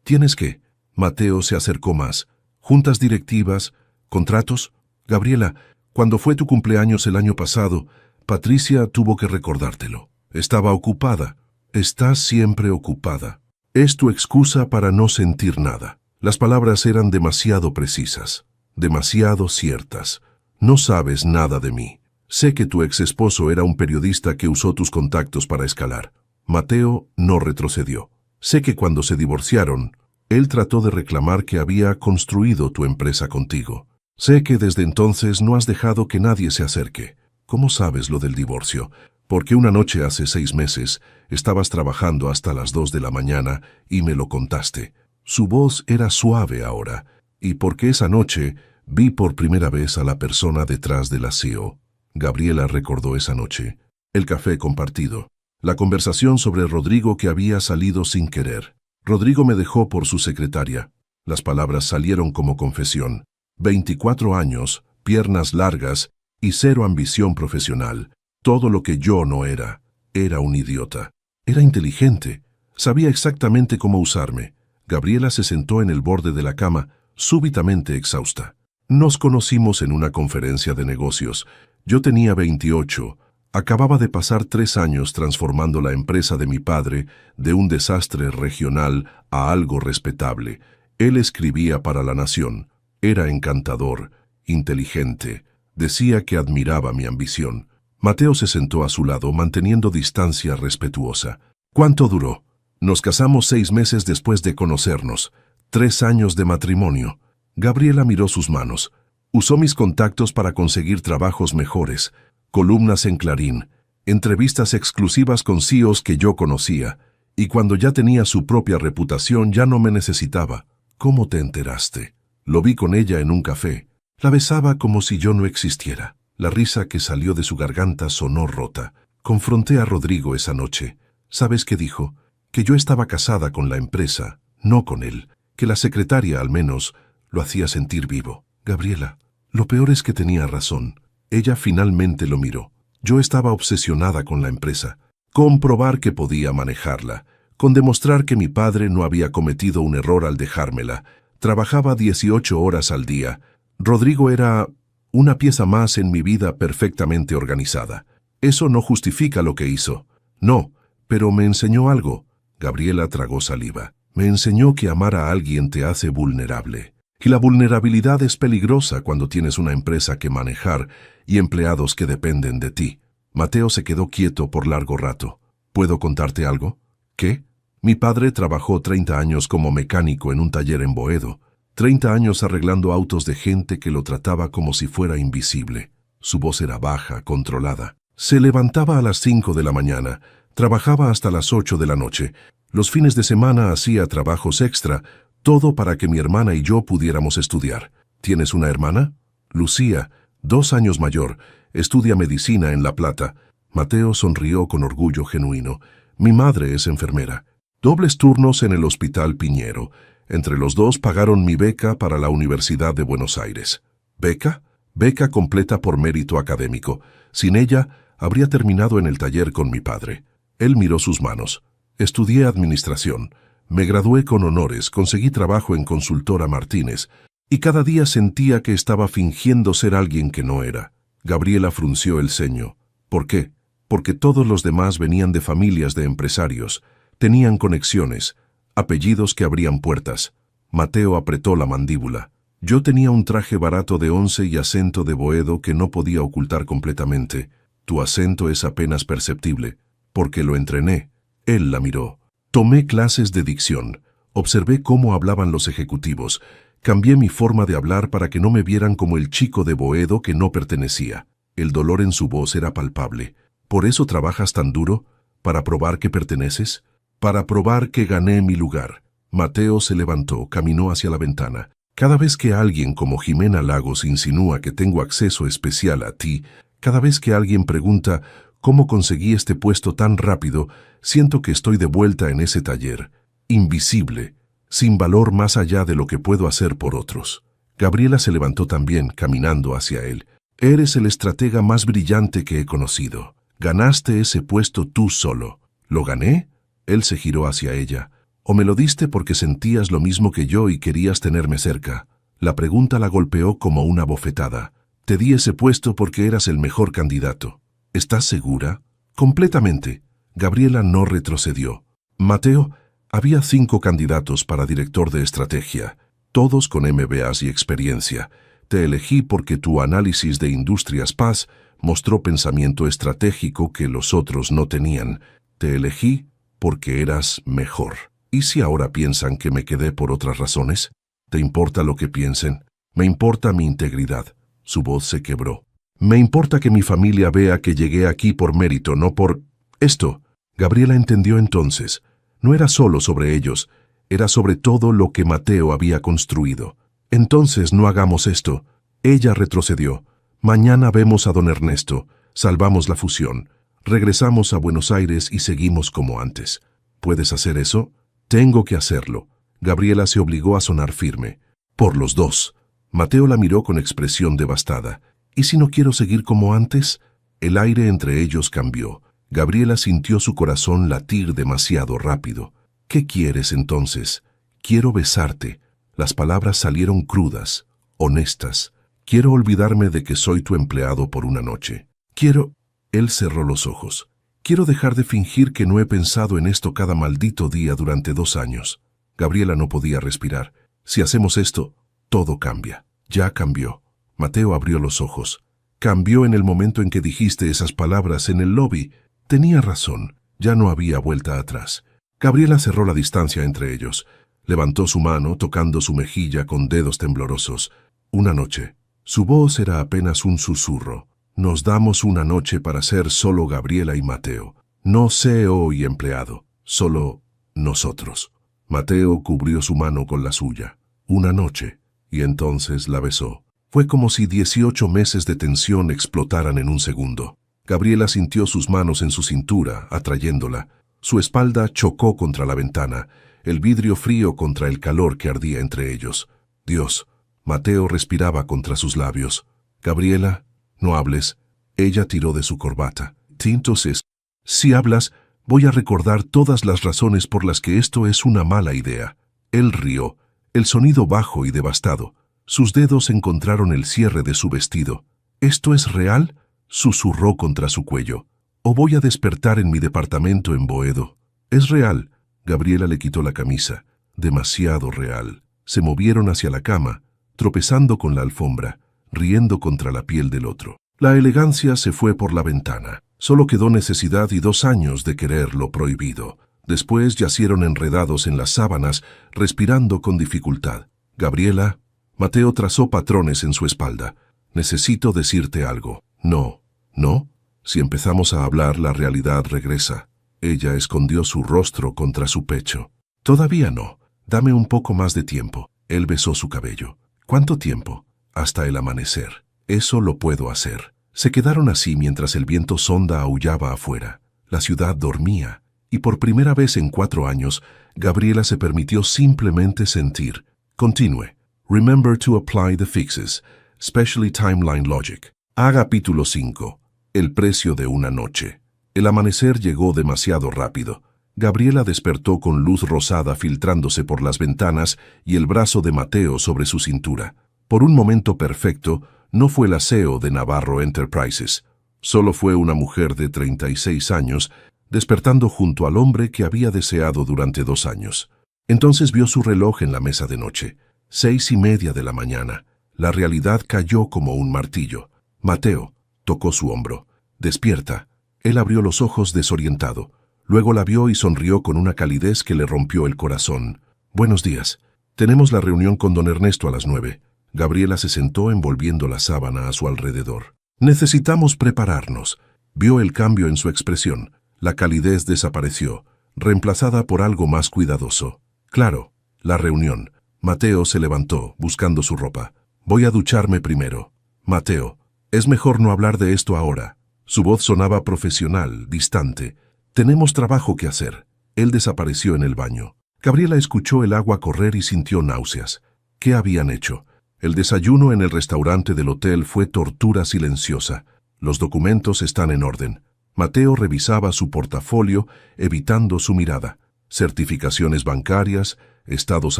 ¿Tienes qué?» Mateo se acercó más. «Juntas directivas, contratos». «Gabriela, cuando fue tu cumpleaños el año pasado, Patricia tuvo que recordártelo. Estaba ocupada». «Estás siempre ocupada. Es tu excusa para no sentir nada». Las palabras eran demasiado precisas, demasiado ciertas. «No sabes nada de mí. Sé que tu ex esposo era un periodista que usó tus contactos para escalar». Mateo no retrocedió. «Sé que cuando se divorciaron, él trató de reclamar que había construido tu empresa contigo. Sé que desde entonces no has dejado que nadie se acerque». «¿Cómo sabes lo del divorcio?» Porque una noche hace 6 meses estabas trabajando hasta las 2 de la mañana y me lo contaste. Su voz era suave ahora, y porque esa noche vi por primera vez a la persona detrás del aseo. Gabriela recordó esa noche, el café compartido, la conversación sobre Rodrigo que había salido sin querer. Rodrigo me dejó por su secretaria. Las palabras salieron como confesión. 24 años, piernas largas y cero ambición profesional. Todo lo que yo no era. Era un idiota. Era inteligente. Sabía exactamente cómo usarme. Gabriela se sentó en el borde de la cama, súbitamente exhausta. Nos conocimos en una conferencia de negocios. Yo tenía 28. Acababa de pasar 3 años transformando la empresa de mi padre de un desastre regional a algo respetable. Él escribía para La Nación. Era encantador, inteligente. Decía que admiraba mi ambición. Mateo se sentó a su lado, manteniendo distancia respetuosa. ¿Cuánto duró? Nos casamos 6 meses después de conocernos. 3 años de matrimonio. Gabriela miró sus manos. Usó mis contactos para conseguir trabajos mejores, columnas en Clarín, entrevistas exclusivas con CEOs que yo conocía, y cuando ya tenía su propia reputación ya no me necesitaba. ¿Cómo te enteraste? Lo vi con ella en un café. La besaba como si yo no existiera. La risa que salió de su garganta sonó rota. Confronté a Rodrigo esa noche. ¿Sabes qué dijo? Que yo estaba casada con la empresa, no con él. Que la secretaria, al menos, lo hacía sentir vivo. Gabriela, lo peor es que tenía razón. Ella finalmente lo miró. Yo estaba obsesionada con la empresa. Con probar que podía manejarla. Con demostrar que mi padre no había cometido un error al dejármela. Trabajaba 18 horas al día. Rodrigo era una pieza más en mi vida perfectamente organizada. Eso no justifica lo que hizo. No, pero me enseñó algo. Gabriela tragó saliva. Me enseñó que amar a alguien te hace vulnerable. Y la vulnerabilidad es peligrosa cuando tienes una empresa que manejar y empleados que dependen de ti. Mateo se quedó quieto por largo rato. ¿Puedo contarte algo? ¿Qué? Mi padre trabajó 30 años como mecánico en un taller en Boedo. 30 años arreglando autos de gente que lo trataba como si fuera invisible. Su voz era baja, controlada. Se levantaba a las 5 de la mañana, trabajaba hasta las 8 de la noche. Los fines de semana hacía trabajos extra, todo para que mi hermana y yo pudiéramos estudiar. ¿Tienes una hermana? Lucía, 2 años mayor, estudia medicina en La Plata. Mateo sonrió con orgullo genuino. Mi madre es enfermera. Dobles turnos en el Hospital Piñero. Entre los dos pagaron mi beca para la Universidad de Buenos Aires. ¿Beca? Beca completa por mérito académico. Sin ella, habría terminado en el taller con mi padre. Él miró sus manos. Estudié administración. Me gradué con honores, conseguí trabajo en Consultora Martínez, y cada día sentía que estaba fingiendo ser alguien que no era. Gabriela frunció el ceño. ¿Por qué? Porque todos los demás venían de familias de empresarios, tenían conexiones, apellidos que abrían puertas. Mateo apretó la mandíbula. Yo tenía un traje barato de 11 y acento de Boedo que no podía ocultar completamente. Tu acento es apenas perceptible, porque lo entrené. Él la miró. Tomé clases de dicción, observé cómo hablaban los ejecutivos, cambié mi forma de hablar para que no me vieran como el chico de Boedo que no pertenecía. El dolor en su voz era palpable. ¿Por eso trabajas tan duro? ¿Para probar que perteneces? Para probar que gané mi lugar. Mateo se levantó, caminó hacia la ventana. Cada vez que alguien como Jimena Lagos insinúa que tengo acceso especial a ti, cada vez que alguien pregunta cómo conseguí este puesto tan rápido, siento que estoy de vuelta en ese taller, invisible, sin valor más allá de lo que puedo hacer por otros. Gabriela se levantó también, caminando hacia él. Eres el estratega más brillante que he conocido. Ganaste ese puesto tú solo. ¿Lo gané? Él se giró hacia ella. ¿O me lo diste porque sentías lo mismo que yo y querías tenerme cerca? La pregunta la golpeó como una bofetada. Te di ese puesto porque eras el mejor candidato. ¿Estás segura? Completamente. Gabriela no retrocedió. Mateo, había 5 candidatos para director de estrategia, todos con MBAs y experiencia. Te elegí porque tu análisis de Industrias Paz mostró pensamiento estratégico que los otros no tenían. Te elegí porque eras mejor. ¿Y si ahora piensan que me quedé por otras razones? ¿Te importa lo que piensen? Me importa mi integridad. Su voz se quebró. Me importa que mi familia vea que llegué aquí por mérito, no por esto. Gabriela entendió entonces. No era solo sobre ellos, era sobre todo lo que Mateo había construido. Entonces no hagamos esto. Ella retrocedió. Mañana vemos a don Ernesto, salvamos la fusión, regresamos a Buenos Aires y seguimos como antes. ¿Puedes hacer eso? Tengo que hacerlo. Gabriela se obligó a sonar firme. Por los dos. Mateo la miró con expresión devastada. ¿Y si no quiero seguir como antes? El aire entre ellos cambió. Gabriela sintió su corazón latir demasiado rápido. ¿Qué quieres entonces? Quiero besarte. Las palabras salieron crudas, honestas. Quiero olvidarme de que soy tu empleado por una noche. Quiero... Él cerró los ojos. Quiero dejar de fingir que no he pensado en esto cada maldito día durante 2 años. Gabriela no podía respirar. Si hacemos esto, todo cambia. Ya cambió. Mateo abrió los ojos. Cambió en el momento en que dijiste esas palabras en el lobby. Tenía razón. Ya no había vuelta atrás. Gabriela cerró la distancia entre ellos. Levantó su mano, tocando su mejilla con dedos temblorosos. Una noche. Su voz era apenas un susurro. Nos damos una noche para ser solo Gabriela y Mateo. No CEO y empleado. Solo nosotros. Mateo cubrió su mano con la suya. Una noche. Y entonces la besó. Fue como si 18 meses de tensión explotaran en un segundo. Gabriela sintió sus manos en su cintura, atrayéndola. Su espalda chocó contra la ventana, el vidrio frío contra el calor que ardía entre ellos. Dios, Mateo respiraba contra sus labios. Gabriela, no hables. Ella tiró de su corbata. Entonces, si hablas, voy a recordar todas las razones por las que esto es una mala idea. Él rió, el sonido bajo y devastado. Sus dedos encontraron el cierre de su vestido. ¿Esto es real?, susurró contra su cuello. ¿O voy a despertar en mi departamento en Boedo? Es real. Gabriela le quitó la camisa. Demasiado real. Se movieron hacia la cama, tropezando con la alfombra, riendo contra la piel del otro. La elegancia se fue por la ventana. Solo quedó necesidad y 2 años de querer lo prohibido. Después yacieron enredados en las sábanas, respirando con dificultad. Gabriela, Mateo trazó patrones en su espalda. Necesito decirte algo. No, no. Si empezamos a hablar, la realidad regresa. Ella escondió su rostro contra su pecho. Todavía no. Dame un poco más de tiempo. Él besó su cabello. ¿Cuánto tiempo? Hasta el amanecer. Eso lo puedo hacer. Se quedaron así mientras el viento sonda aullaba afuera. La ciudad dormía. Y por primera vez en 4 años, Gabriela se permitió simplemente sentir. Continúe. Remember to apply the fixes, especially timeline logic. Capítulo 5. El precio de una noche. El amanecer llegó demasiado rápido. Gabriela despertó con luz rosada filtrándose por las ventanas y el brazo de Mateo sobre su cintura. Por un momento perfecto, no fue la CEO de Navarro Enterprises. Solo fue una mujer de 36 años, despertando junto al hombre que había deseado durante 2 años. Entonces vio su reloj en la mesa de noche. 6:30 de la mañana. La realidad cayó como un martillo. Mateo tocó su hombro. Despierta. Él abrió los ojos desorientado. Luego la vio y sonrió con una calidez que le rompió el corazón. Buenos días. Tenemos la reunión con don Ernesto a las 9. Gabriela se sentó envolviendo la sábana a su alrededor. Necesitamos prepararnos. Vio el cambio en su expresión. La calidez desapareció, reemplazada por algo más cuidadoso. Claro, la reunión. Mateo se levantó, buscando su ropa. Voy a ducharme primero. Mateo, es mejor no hablar de esto ahora. Su voz sonaba profesional, distante. Tenemos trabajo que hacer. Él desapareció en el baño. Gabriela escuchó el agua correr y sintió náuseas. ¿Qué habían hecho? El desayuno en el restaurante del hotel fue tortura silenciosa. Los documentos están en orden. Mateo revisaba su portafolio, evitando su mirada. Certificaciones bancarias, estados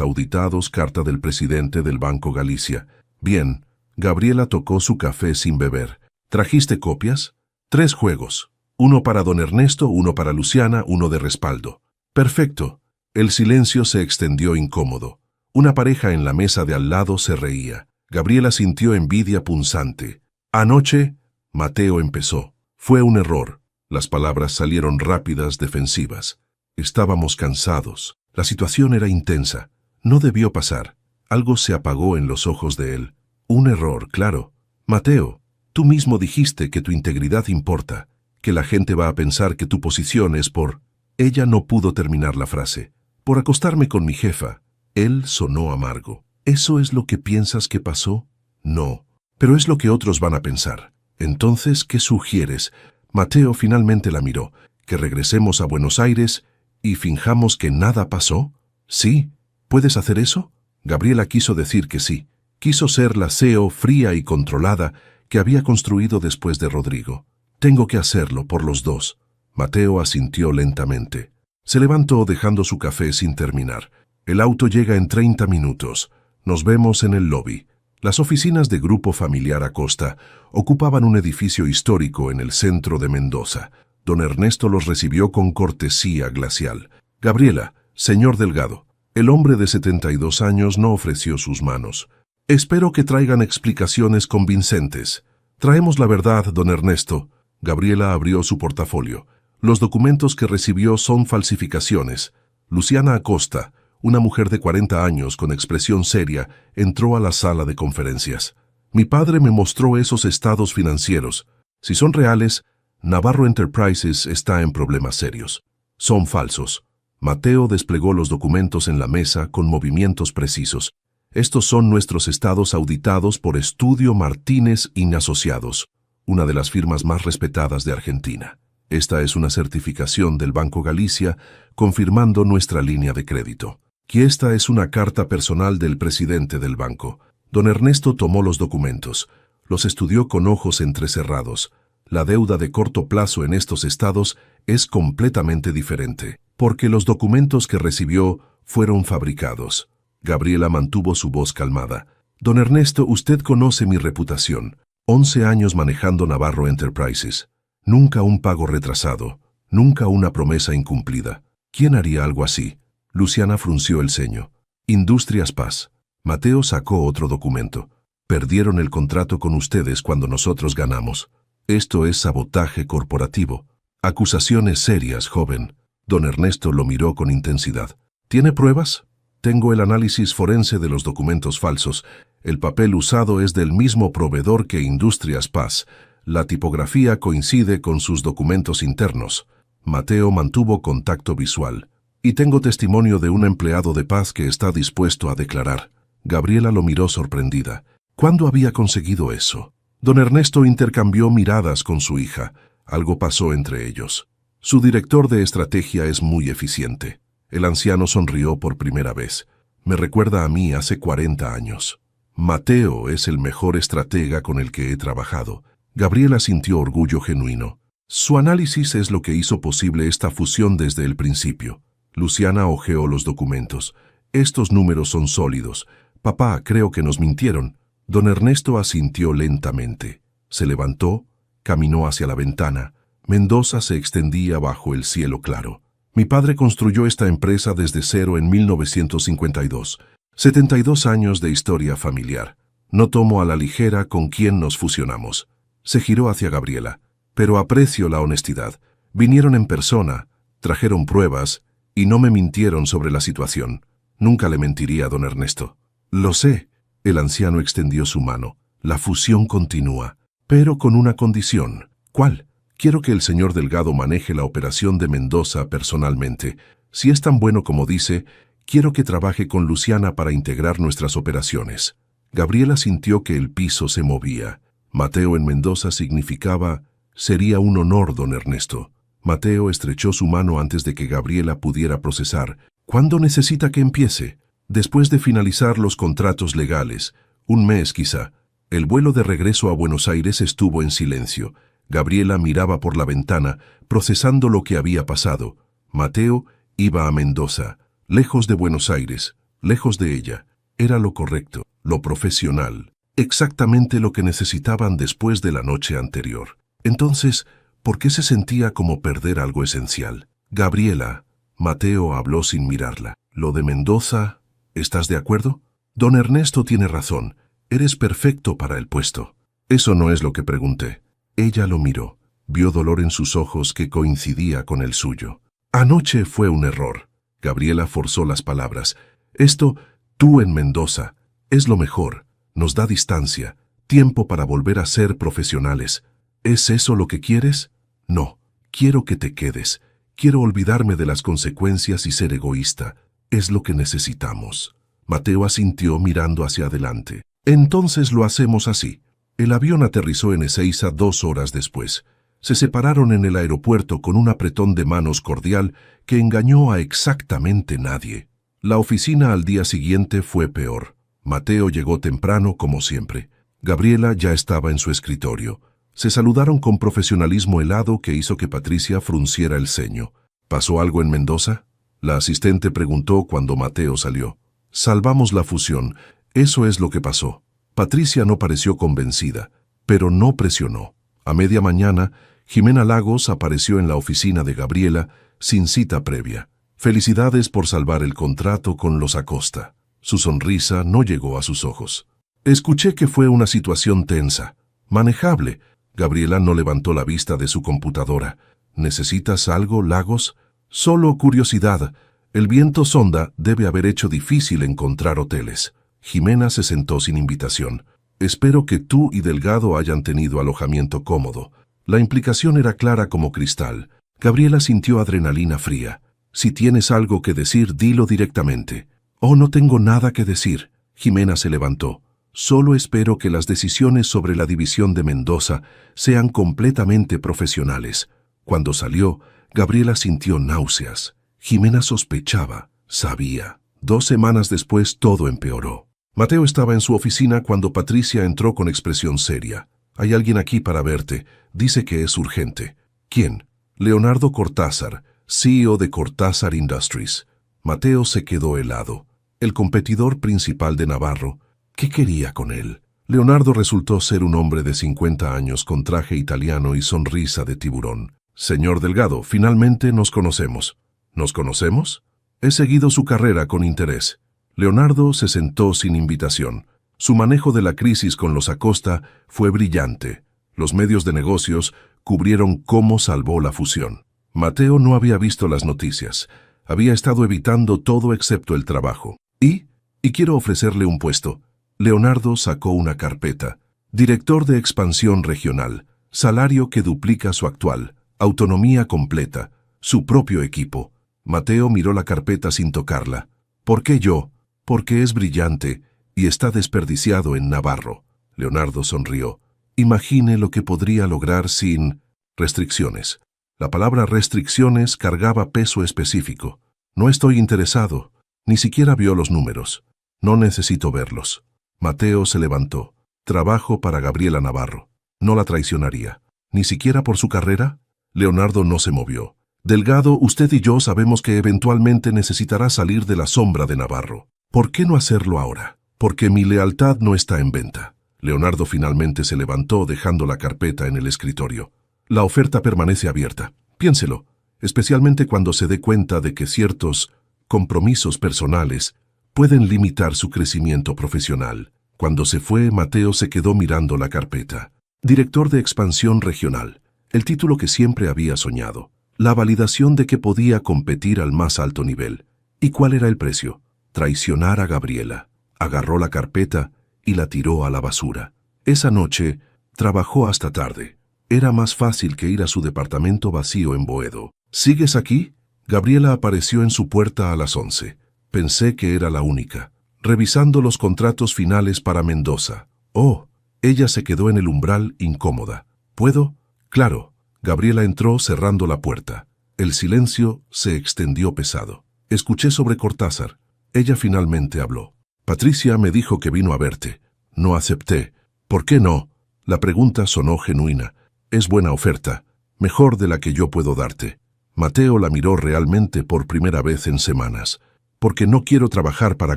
auditados, carta del presidente del Banco Galicia. Bien. Gabriela tocó su café sin beber. ¿Trajiste copias? 3 juegos. 1 para don Ernesto, 1 para Luciana, 1 de respaldo. Perfecto. El silencio se extendió incómodo. Una pareja en la mesa de al lado se reía. Gabriela sintió envidia punzante. Anoche, Mateo empezó. Fue un error. Las palabras salieron rápidas, defensivas. Estábamos cansados. La situación era intensa. No debió pasar. Algo se apagó en los ojos de él. Un error, claro. Mateo, Tú mismo dijiste que tu integridad importa, que la gente va a pensar que tu posición es por... Ella no pudo terminar la frase. Por acostarme con mi jefa. Él sonó amargo. ¿Eso es lo que piensas que pasó? No. Pero es lo que otros van a pensar. Entonces, ¿qué sugieres? Mateo finalmente la miró. ¿Que regresemos a Buenos Aires y finjamos que nada pasó? Sí. ¿Puedes hacer eso? Gabriela quiso decir que sí. Quiso ser la CEO fría y controlada que había construido después de Rodrigo. Tengo que hacerlo por los dos. Mateo asintió lentamente. Se levantó dejando su café sin terminar. El auto llega en 30 minutos. Nos vemos en el lobby. Las oficinas de Grupo Familiar Acosta ocupaban un edificio histórico en el centro de Mendoza. Don Ernesto los recibió con cortesía glacial. Gabriela, señor Delgado. El hombre de 72 años no ofreció sus manos. Espero que traigan explicaciones convincentes. Traemos la verdad, don Ernesto. Gabriela abrió su portafolio. Los documentos que recibió son falsificaciones. Luciana Acosta, una mujer de 40 años con expresión seria, entró a la sala de conferencias. Mi padre me mostró esos estados financieros. Si son reales, Navarro Enterprises está en problemas serios. Son falsos. Mateo desplegó los documentos en la mesa con movimientos precisos. Estos son nuestros estados auditados por Estudio Martínez y Asociados, una de las firmas más respetadas de Argentina. Esta es una certificación del Banco Galicia confirmando nuestra línea de crédito. Y esta es una carta personal del presidente del banco. Don Ernesto tomó los documentos. Los estudió con ojos entrecerrados. La deuda de corto plazo en estos estados es completamente diferente, porque los documentos que recibió fueron fabricados. Gabriela mantuvo su voz calmada. Don Ernesto, usted conoce mi reputación. 11 años manejando Navarro Enterprises. Nunca un pago retrasado, nunca una promesa incumplida. ¿Quién haría algo así? Luciana frunció el ceño. Industrias Paz. Mateo sacó otro documento. Perdieron el contrato con ustedes cuando nosotros ganamos. Esto es sabotaje corporativo. Acusaciones serias, joven. Don Ernesto lo miró con intensidad. ¿Tiene pruebas? Tengo el análisis forense de los documentos falsos. El papel usado es del mismo proveedor que Industrias Paz. La tipografía coincide con sus documentos internos. Mateo mantuvo contacto visual. Y tengo testimonio de un empleado de Paz que está dispuesto a declarar. Gabriela lo miró sorprendida. ¿Cuándo había conseguido eso? Don Ernesto intercambió miradas con su hija. Algo pasó entre ellos. Su director de estrategia es muy eficiente. El anciano sonrió por primera vez. Me recuerda a mí hace 40 años. Mateo es el mejor estratega con el que he trabajado. Gabriela sintió orgullo genuino. Su análisis es lo que hizo posible esta fusión desde el principio. Luciana hojeó los documentos. Estos números son sólidos. Papá, creo que nos mintieron. Don Ernesto asintió lentamente. Se levantó, caminó hacia la ventana. Mendoza se extendía bajo el cielo claro. Mi padre construyó esta empresa desde cero en 1952. 72 años de historia familiar. No tomo a la ligera con quién nos fusionamos. Se giró hacia Gabriela. Pero aprecio la honestidad. Vinieron en persona, trajeron pruebas y no me mintieron sobre la situación. Nunca le mentiría a don Ernesto. Lo sé. El anciano extendió su mano. La fusión continúa, pero con una condición. ¿Cuál? Quiero que el señor Delgado maneje la operación de Mendoza personalmente. Si es tan bueno como dice, quiero que trabaje con Luciana para integrar nuestras operaciones. Gabriela sintió que el piso se movía. Mateo en Mendoza significaba, sería un honor, don Ernesto. Mateo estrechó su mano antes de que Gabriela pudiera procesar. ¿Cuándo necesita que empiece? Después de finalizar los contratos legales, un mes quizá. El vuelo de regreso a Buenos Aires estuvo en silencio. Gabriela miraba por la ventana, procesando lo que había pasado. Mateo iba a Mendoza, lejos de Buenos Aires, lejos de ella. Era lo correcto, lo profesional, exactamente lo que necesitaban después de la noche anterior. Entonces, ¿por qué se sentía como perder algo esencial? Gabriela, Mateo habló sin mirarla. Lo de Mendoza, ¿estás de acuerdo? Don Ernesto tiene razón, eres perfecto para el puesto. Eso no es lo que pregunté. Ella lo miró, vio dolor en sus ojos que coincidía con el suyo. Anoche fue un error. Gabriela forzó las palabras. Esto, tú en Mendoza, es lo mejor, nos da distancia, Tiempo para volver a ser profesionales. ¿Es eso lo que quieres? No. Quiero que te quedes. Quiero olvidarme de las consecuencias y ser egoísta. Es lo que necesitamos. Mateo asintió mirando hacia adelante. Entonces lo hacemos así. El avión aterrizó en Ezeiza 2 horas después. Se separaron en el aeropuerto con un apretón de manos cordial que engañó a exactamente nadie. La oficina al día siguiente fue peor. Mateo llegó temprano como siempre. Gabriela ya estaba en su escritorio. Se saludaron con profesionalismo helado que hizo que Patricia frunciera el ceño. ¿Pasó algo en Mendoza? La asistente preguntó cuando Mateo salió. Salvamos la fusión. Eso es lo que pasó. Patricia no pareció convencida, pero no presionó. A media mañana, Jimena Lagos apareció en la oficina de Gabriela sin cita previa. Felicidades por salvar el contrato con los Acosta. Su sonrisa no llegó a sus ojos. Escuché que fue una situación tensa. Manejable. Gabriela no levantó la vista de su computadora. ¿Necesitas algo, Lagos? Solo curiosidad. El viento sonda debe haber hecho difícil encontrar hoteles. Jimena se sentó sin invitación. Espero que tú y Delgado hayan tenido alojamiento cómodo. La implicación era clara como cristal. Gabriela sintió adrenalina fría. Si tienes algo que decir, dilo directamente. Oh, no tengo nada que decir. Jimena se levantó. Solo espero que las decisiones sobre la división de Mendoza sean completamente profesionales. Cuando salió, Gabriela sintió náuseas. Jimena sospechaba, sabía. 2 semanas después todo empeoró. Mateo estaba en su oficina cuando Patricia entró con expresión seria. Hay alguien aquí para verte. Dice que es urgente. ¿Quién? Leonardo Cortázar, CEO de Cortázar Industries. Mateo se quedó helado. El competidor principal de Navarro. ¿Qué quería con él? Leonardo resultó ser un hombre de 50 años con traje italiano y sonrisa de tiburón. Señor Delgado, finalmente nos conocemos. ¿Nos conocemos? He seguido su carrera con interés. Leonardo se sentó sin invitación. Su manejo de la crisis con los Acosta fue brillante. Los medios de negocios cubrieron cómo salvó la fusión. Mateo no había visto las noticias. Había estado evitando todo excepto el trabajo. Y quiero ofrecerle un puesto. Leonardo sacó una carpeta. Director de expansión regional. Salario que duplica su actual. Autonomía completa. Su propio equipo. Mateo miró la carpeta sin tocarla. ¿Por qué yo? Porque es brillante y está desperdiciado en Navarro. Leonardo sonrió. Imagine lo que podría lograr sin restricciones. La palabra restricciones cargaba peso específico. No estoy interesado. Ni siquiera vio los números. No necesito verlos. Mateo se levantó. Trabajo para Gabriela Navarro. No la traicionaría. ¿Ni siquiera por su carrera? Leonardo no se movió. Delgado, usted y yo sabemos que eventualmente necesitará salir de la sombra de Navarro. ¿Por qué no hacerlo ahora? Porque mi lealtad no está en venta. Leonardo finalmente se levantó dejando la carpeta en el escritorio. La oferta permanece abierta. Piénselo, especialmente cuando se dé cuenta de que ciertos compromisos personales pueden limitar su crecimiento profesional. Cuando se fue, Mateo se quedó mirando la carpeta. Director de expansión regional. El título que siempre había soñado. La validación de que podía competir al más alto nivel. ¿Y cuál era el precio? Traicionar a Gabriela. Agarró la carpeta y la tiró a la basura. Esa noche trabajó hasta tarde. Era más fácil que ir a su departamento vacío en Boedo. ¿Sigues aquí? Gabriela apareció en su puerta a las 11. Pensé que era la única. Revisando los contratos finales para Mendoza. Oh, ella se quedó en el umbral incómoda. ¿Puedo? Claro. Gabriela entró cerrando la puerta. El silencio se extendió pesado. Escuché sobre Cortázar. Ella finalmente habló. Patricia me dijo que vino a verte. No acepté. ¿Por qué no? La pregunta sonó genuina. Es buena oferta. Mejor de la que yo puedo darte. Mateo la miró realmente por primera vez en semanas. Porque no quiero trabajar para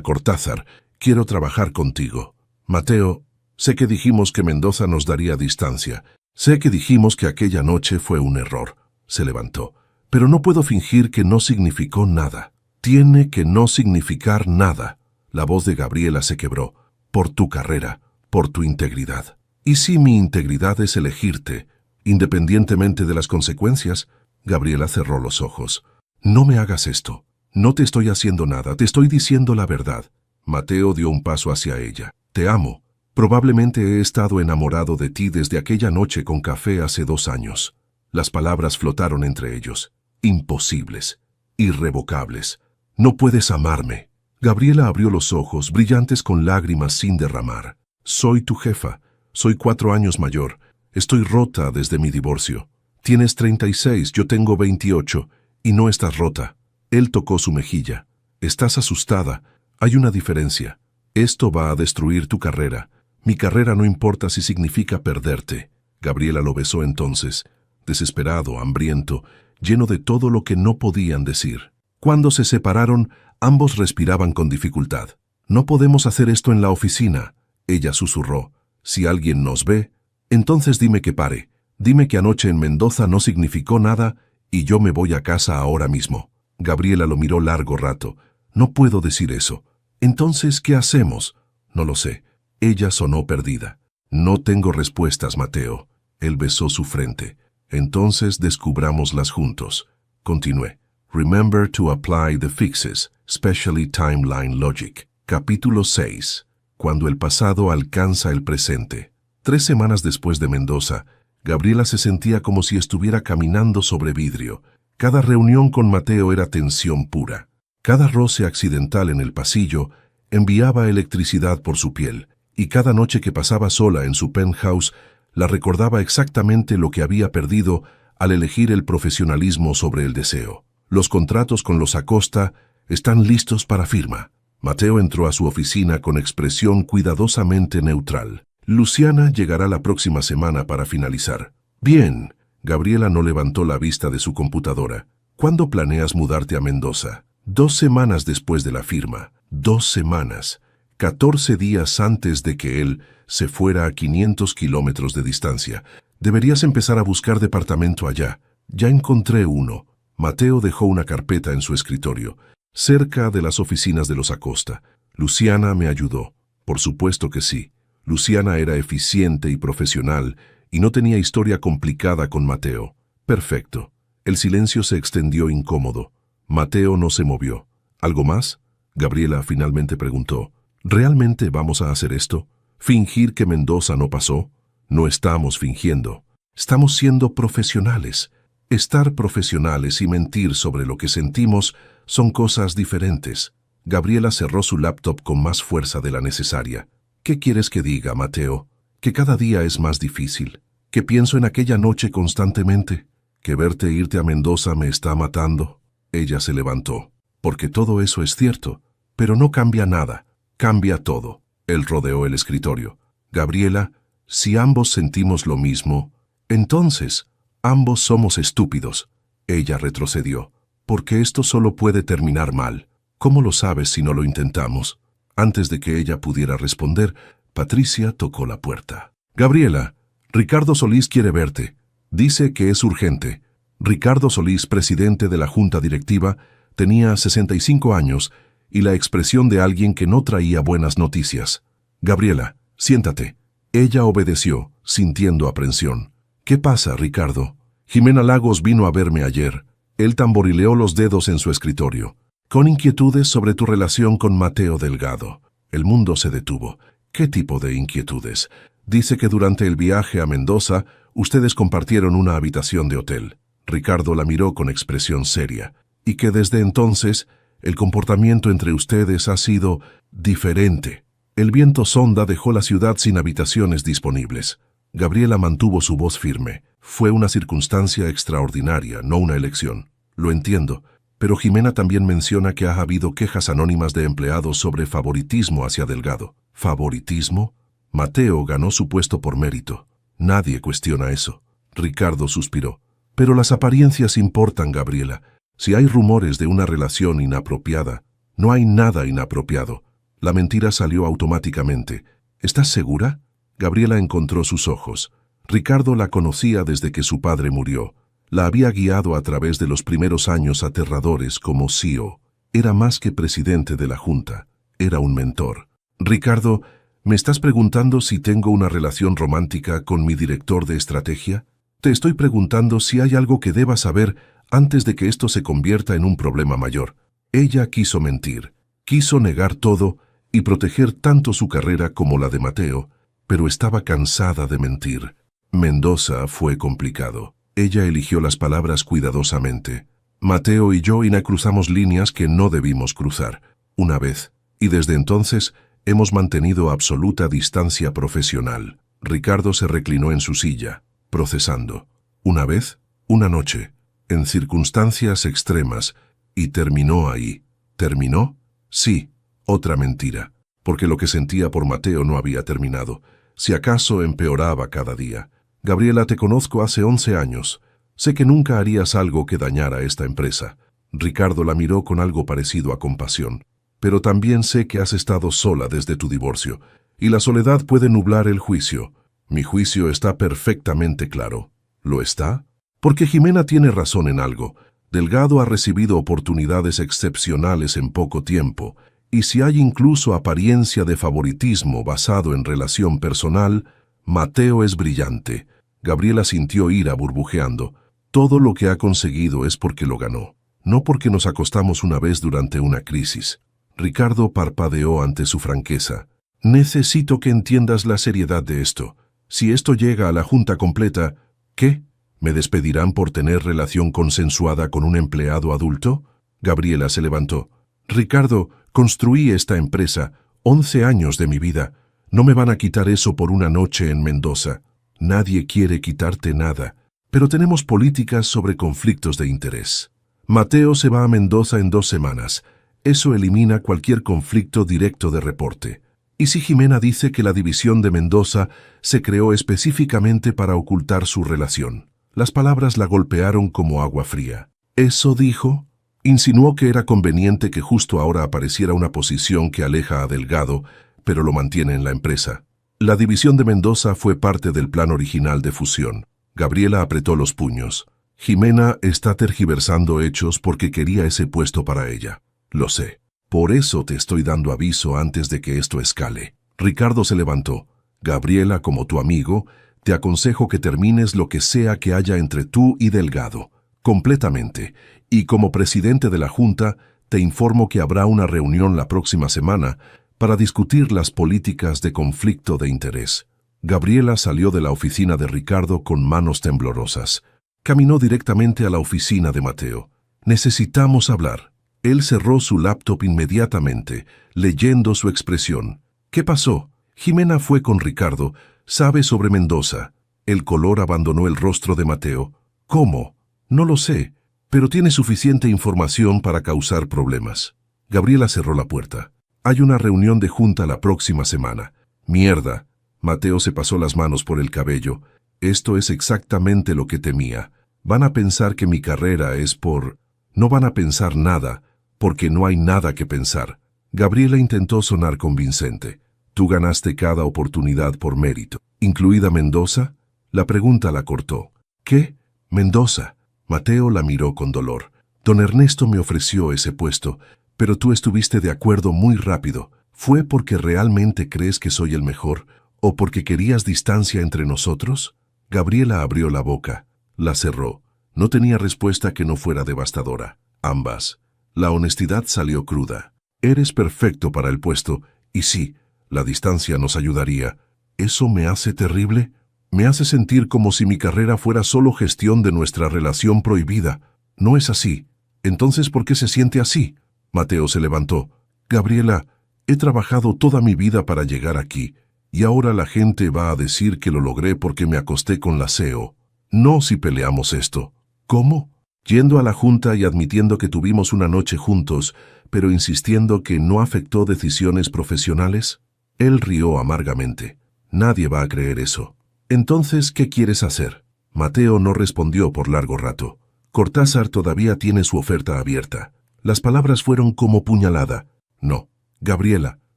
Cortázar. Quiero trabajar contigo. Mateo, sé que dijimos que Mendoza nos daría distancia. Sé que dijimos que aquella noche fue un error. Se levantó. Pero no puedo fingir que no significó nada. Tiene que no significar nada. La voz de Gabriela se quebró. Por tu carrera, por tu integridad. ¿Y si mi integridad es elegirte, independientemente de las consecuencias? Gabriela cerró los ojos. No me hagas esto. No te estoy haciendo nada, te estoy diciendo la verdad. Mateo dio un paso hacia ella. Te amo. Probablemente he estado enamorado de ti desde aquella noche con café hace 2 años. Las palabras flotaron entre ellos. Imposibles. Irrevocables. No puedes amarme. Gabriela abrió los ojos, brillantes con lágrimas sin derramar. Soy tu jefa. Soy 4 años mayor. Estoy rota desde mi divorcio. Tienes 36, yo tengo 28, y no estás rota. Él tocó su mejilla. Estás asustada. Hay una diferencia. Esto va a destruir tu carrera. Mi carrera no importa si significa perderte. Gabriela lo besó entonces, desesperado, hambriento, lleno de todo lo que no podían decir. Cuando se separaron, ambos respiraban con dificultad. No podemos hacer esto en la oficina, ella susurró. Si alguien nos ve, entonces dime que pare. Dime que anoche en Mendoza no significó nada y yo me voy a casa ahora mismo. Gabriela lo miró largo rato. No puedo decir eso. Entonces, ¿qué hacemos? No lo sé. Ella sonó perdida. No tengo respuestas, Mateo. Él besó su frente. Entonces descubrámoslas juntos. Continué. Remember to apply the fixes, especially timeline logic. Capítulo 6. Cuando el pasado alcanza el presente. 3 semanas después de Mendoza, Gabriela se sentía como si estuviera caminando sobre vidrio. Cada reunión con Mateo era tensión pura. Cada roce accidental en el pasillo enviaba electricidad por su piel, y cada noche que pasaba sola en su penthouse la recordaba exactamente lo que había perdido al elegir el profesionalismo sobre el deseo. Los contratos con los Acosta están listos para firma. Mateo entró a su oficina con expresión cuidadosamente neutral. Luciana llegará la próxima semana para finalizar. Bien. Gabriela no levantó la vista de su computadora. ¿Cuándo planeas mudarte a Mendoza? 2 semanas después de la firma. 2 semanas. 14 días antes de que él se fuera a 500 kilómetros de distancia. Deberías empezar a buscar departamento allá. Ya encontré uno. Mateo dejó una carpeta en su escritorio, cerca de las oficinas de los Acosta. Luciana me ayudó. Por supuesto que sí. Luciana era eficiente y profesional y no tenía historia complicada con Mateo. Perfecto. El silencio se extendió incómodo. Mateo no se movió. ¿Algo más? Gabriela finalmente preguntó. ¿Realmente vamos a hacer esto? ¿Fingir que Mendoza no pasó? No estamos fingiendo. Estamos siendo profesionales. Estar profesionales y mentir sobre lo que sentimos son cosas diferentes. Gabriela cerró su laptop con más fuerza de la necesaria. ¿Qué quieres que diga, Mateo? Que cada día es más difícil. Que pienso en aquella noche constantemente. Que verte irte a Mendoza me está matando. Ella se levantó. Porque todo eso es cierto. Pero no cambia nada. Cambia todo. Él rodeó el escritorio. Gabriela, si ambos sentimos lo mismo, entonces ambos somos estúpidos. Ella retrocedió. Porque esto solo puede terminar mal. ¿Cómo lo sabes si no lo intentamos? Antes de que ella pudiera responder, Patricia tocó la puerta. Gabriela, Ricardo Solís quiere verte. Dice que es urgente. Ricardo Solís, presidente de la junta directiva, tenía 65 años y la expresión de alguien que no traía buenas noticias. Gabriela, siéntate. Ella obedeció, sintiendo aprensión. ¿Qué pasa, Ricardo? Jimena Lagos vino a verme ayer. Él tamborileó los dedos en su escritorio. Con inquietudes sobre tu relación con Mateo Delgado. El mundo se detuvo. ¿Qué tipo de inquietudes? Dice que durante el viaje a Mendoza, ustedes compartieron una habitación de hotel. Ricardo la miró con expresión seria. Y que desde entonces, el comportamiento entre ustedes ha sido diferente. El viento sonda dejó la ciudad sin habitaciones disponibles. Gabriela mantuvo su voz firme. Fue una circunstancia extraordinaria, no una elección. Lo entiendo. Pero Jimena también menciona que ha habido quejas anónimas de empleados sobre favoritismo hacia Delgado. ¿Favoritismo? Mateo ganó su puesto por mérito. Nadie cuestiona eso. Ricardo suspiró. Pero las apariencias importan, Gabriela. Si hay rumores de una relación inapropiada, no hay nada inapropiado. La mentira salió automáticamente. ¿Estás segura? Gabriela encontró sus ojos. Ricardo la conocía desde que su padre murió. La había guiado a través de los primeros años aterradores como CEO. Era más que presidente de la junta. Era un mentor. Ricardo, ¿me estás preguntando si tengo una relación romántica con mi director de estrategia? Te estoy preguntando si hay algo que debas saber antes de que esto se convierta en un problema mayor. Ella quiso mentir, quiso negar todo y proteger tanto su carrera como la de Mateo, pero estaba cansada de mentir. Mendoza fue complicado. Ella eligió las palabras cuidadosamente. Mateo y yo cruzamos líneas que no debimos cruzar, una vez, y desde entonces hemos mantenido absoluta distancia profesional. Ricardo se reclinó en su silla, procesando. Una vez, una noche, en circunstancias extremas, y terminó ahí. ¿Terminó? Sí, otra mentira, porque lo que sentía por Mateo no había terminado. Si acaso empeoraba cada día. Gabriela, te conozco hace 11 años. Sé que nunca harías algo que dañara esta empresa. Ricardo la miró con algo parecido a compasión. Pero también sé que has estado sola desde tu divorcio, y la soledad puede nublar el juicio. Mi juicio está perfectamente claro. ¿Lo está? Porque Jimena tiene razón en algo. Delgado ha recibido oportunidades excepcionales en poco tiempo, y si hay incluso apariencia de favoritismo basado en relación personal, Mateo es brillante. Gabriela sintió ira burbujeando. Todo lo que ha conseguido es porque lo ganó, no porque nos acostamos una vez durante una crisis. Ricardo parpadeó ante su franqueza. Necesito que entiendas la seriedad de esto. Si esto llega a la junta completa, ¿qué? ¿Me despedirán por tener relación consensuada con un empleado adulto? Gabriela se levantó. Ricardo, construí esta empresa, 11 años de mi vida. No me van a quitar eso por una noche en Mendoza. Nadie quiere quitarte nada, pero tenemos políticas sobre conflictos de interés. Mateo se va a Mendoza en 2 semanas. Eso elimina cualquier conflicto directo de reporte. ¿Y si Jimena dice que la división de Mendoza se creó específicamente para ocultar su relación? Las palabras la golpearon como agua fría. ¿Eso dijo? Insinuó que era conveniente que justo ahora apareciera una posición que aleja a Delgado, pero lo mantiene en la empresa. La división de Mendoza fue parte del plan original de fusión. Gabriela apretó los puños. Jimena está tergiversando hechos porque quería ese puesto para ella. Lo sé. Por eso te estoy dando aviso antes de que esto escale. Ricardo se levantó. Gabriela, como tu amigo, te aconsejo que termines lo que sea que haya entre tú y Delgado. Completamente. Y como presidente de la Junta, te informo que habrá una reunión la próxima semana para discutir las políticas de conflicto de interés. Gabriela salió de la oficina de Ricardo con manos temblorosas. Caminó directamente a la oficina de Mateo. Necesitamos hablar. Él cerró su laptop inmediatamente, leyendo su expresión. ¿Qué pasó? Jimena fue con Ricardo. Sabe sobre Mendoza. El color abandonó el rostro de Mateo. ¿Cómo? No lo sé, pero tiene suficiente información para causar problemas. Gabriela cerró la puerta. Hay una reunión de junta la próxima semana. Mierda. Mateo se pasó las manos por el cabello. Esto es exactamente lo que temía. Van a pensar que mi carrera es por... No van a pensar nada, porque no hay nada que pensar. Gabriela intentó sonar convincente. Tú ganaste cada oportunidad por mérito. ¿Incluida Mendoza? La pregunta la cortó. ¿Qué? ¿Mendoza? Mateo la miró con dolor. Don Ernesto me ofreció ese puesto, pero tú estuviste de acuerdo muy rápido. ¿Fue porque realmente crees que soy el mejor o porque querías distancia entre nosotros? Gabriela abrió la boca, la cerró. No tenía respuesta que no fuera devastadora. Ambas. La honestidad salió cruda. Eres perfecto para el puesto, y sí, la distancia nos ayudaría. ¿Eso me hace terrible? Me hace sentir como si mi carrera fuera solo gestión de nuestra relación prohibida. No es así. Entonces, ¿por qué se siente así? Mateo se levantó. Gabriela, he trabajado toda mi vida para llegar aquí, y ahora la gente va a decir que lo logré porque me acosté con la CEO. No si peleamos esto. ¿Cómo? Yendo a la junta y admitiendo que tuvimos una noche juntos, pero insistiendo que no afectó decisiones profesionales. Él rió amargamente. Nadie va a creer eso. Entonces, ¿qué quieres hacer? Mateo no respondió por largo rato. Cortázar todavía tiene su oferta abierta. Las palabras fueron como puñalada. No. Gabriela,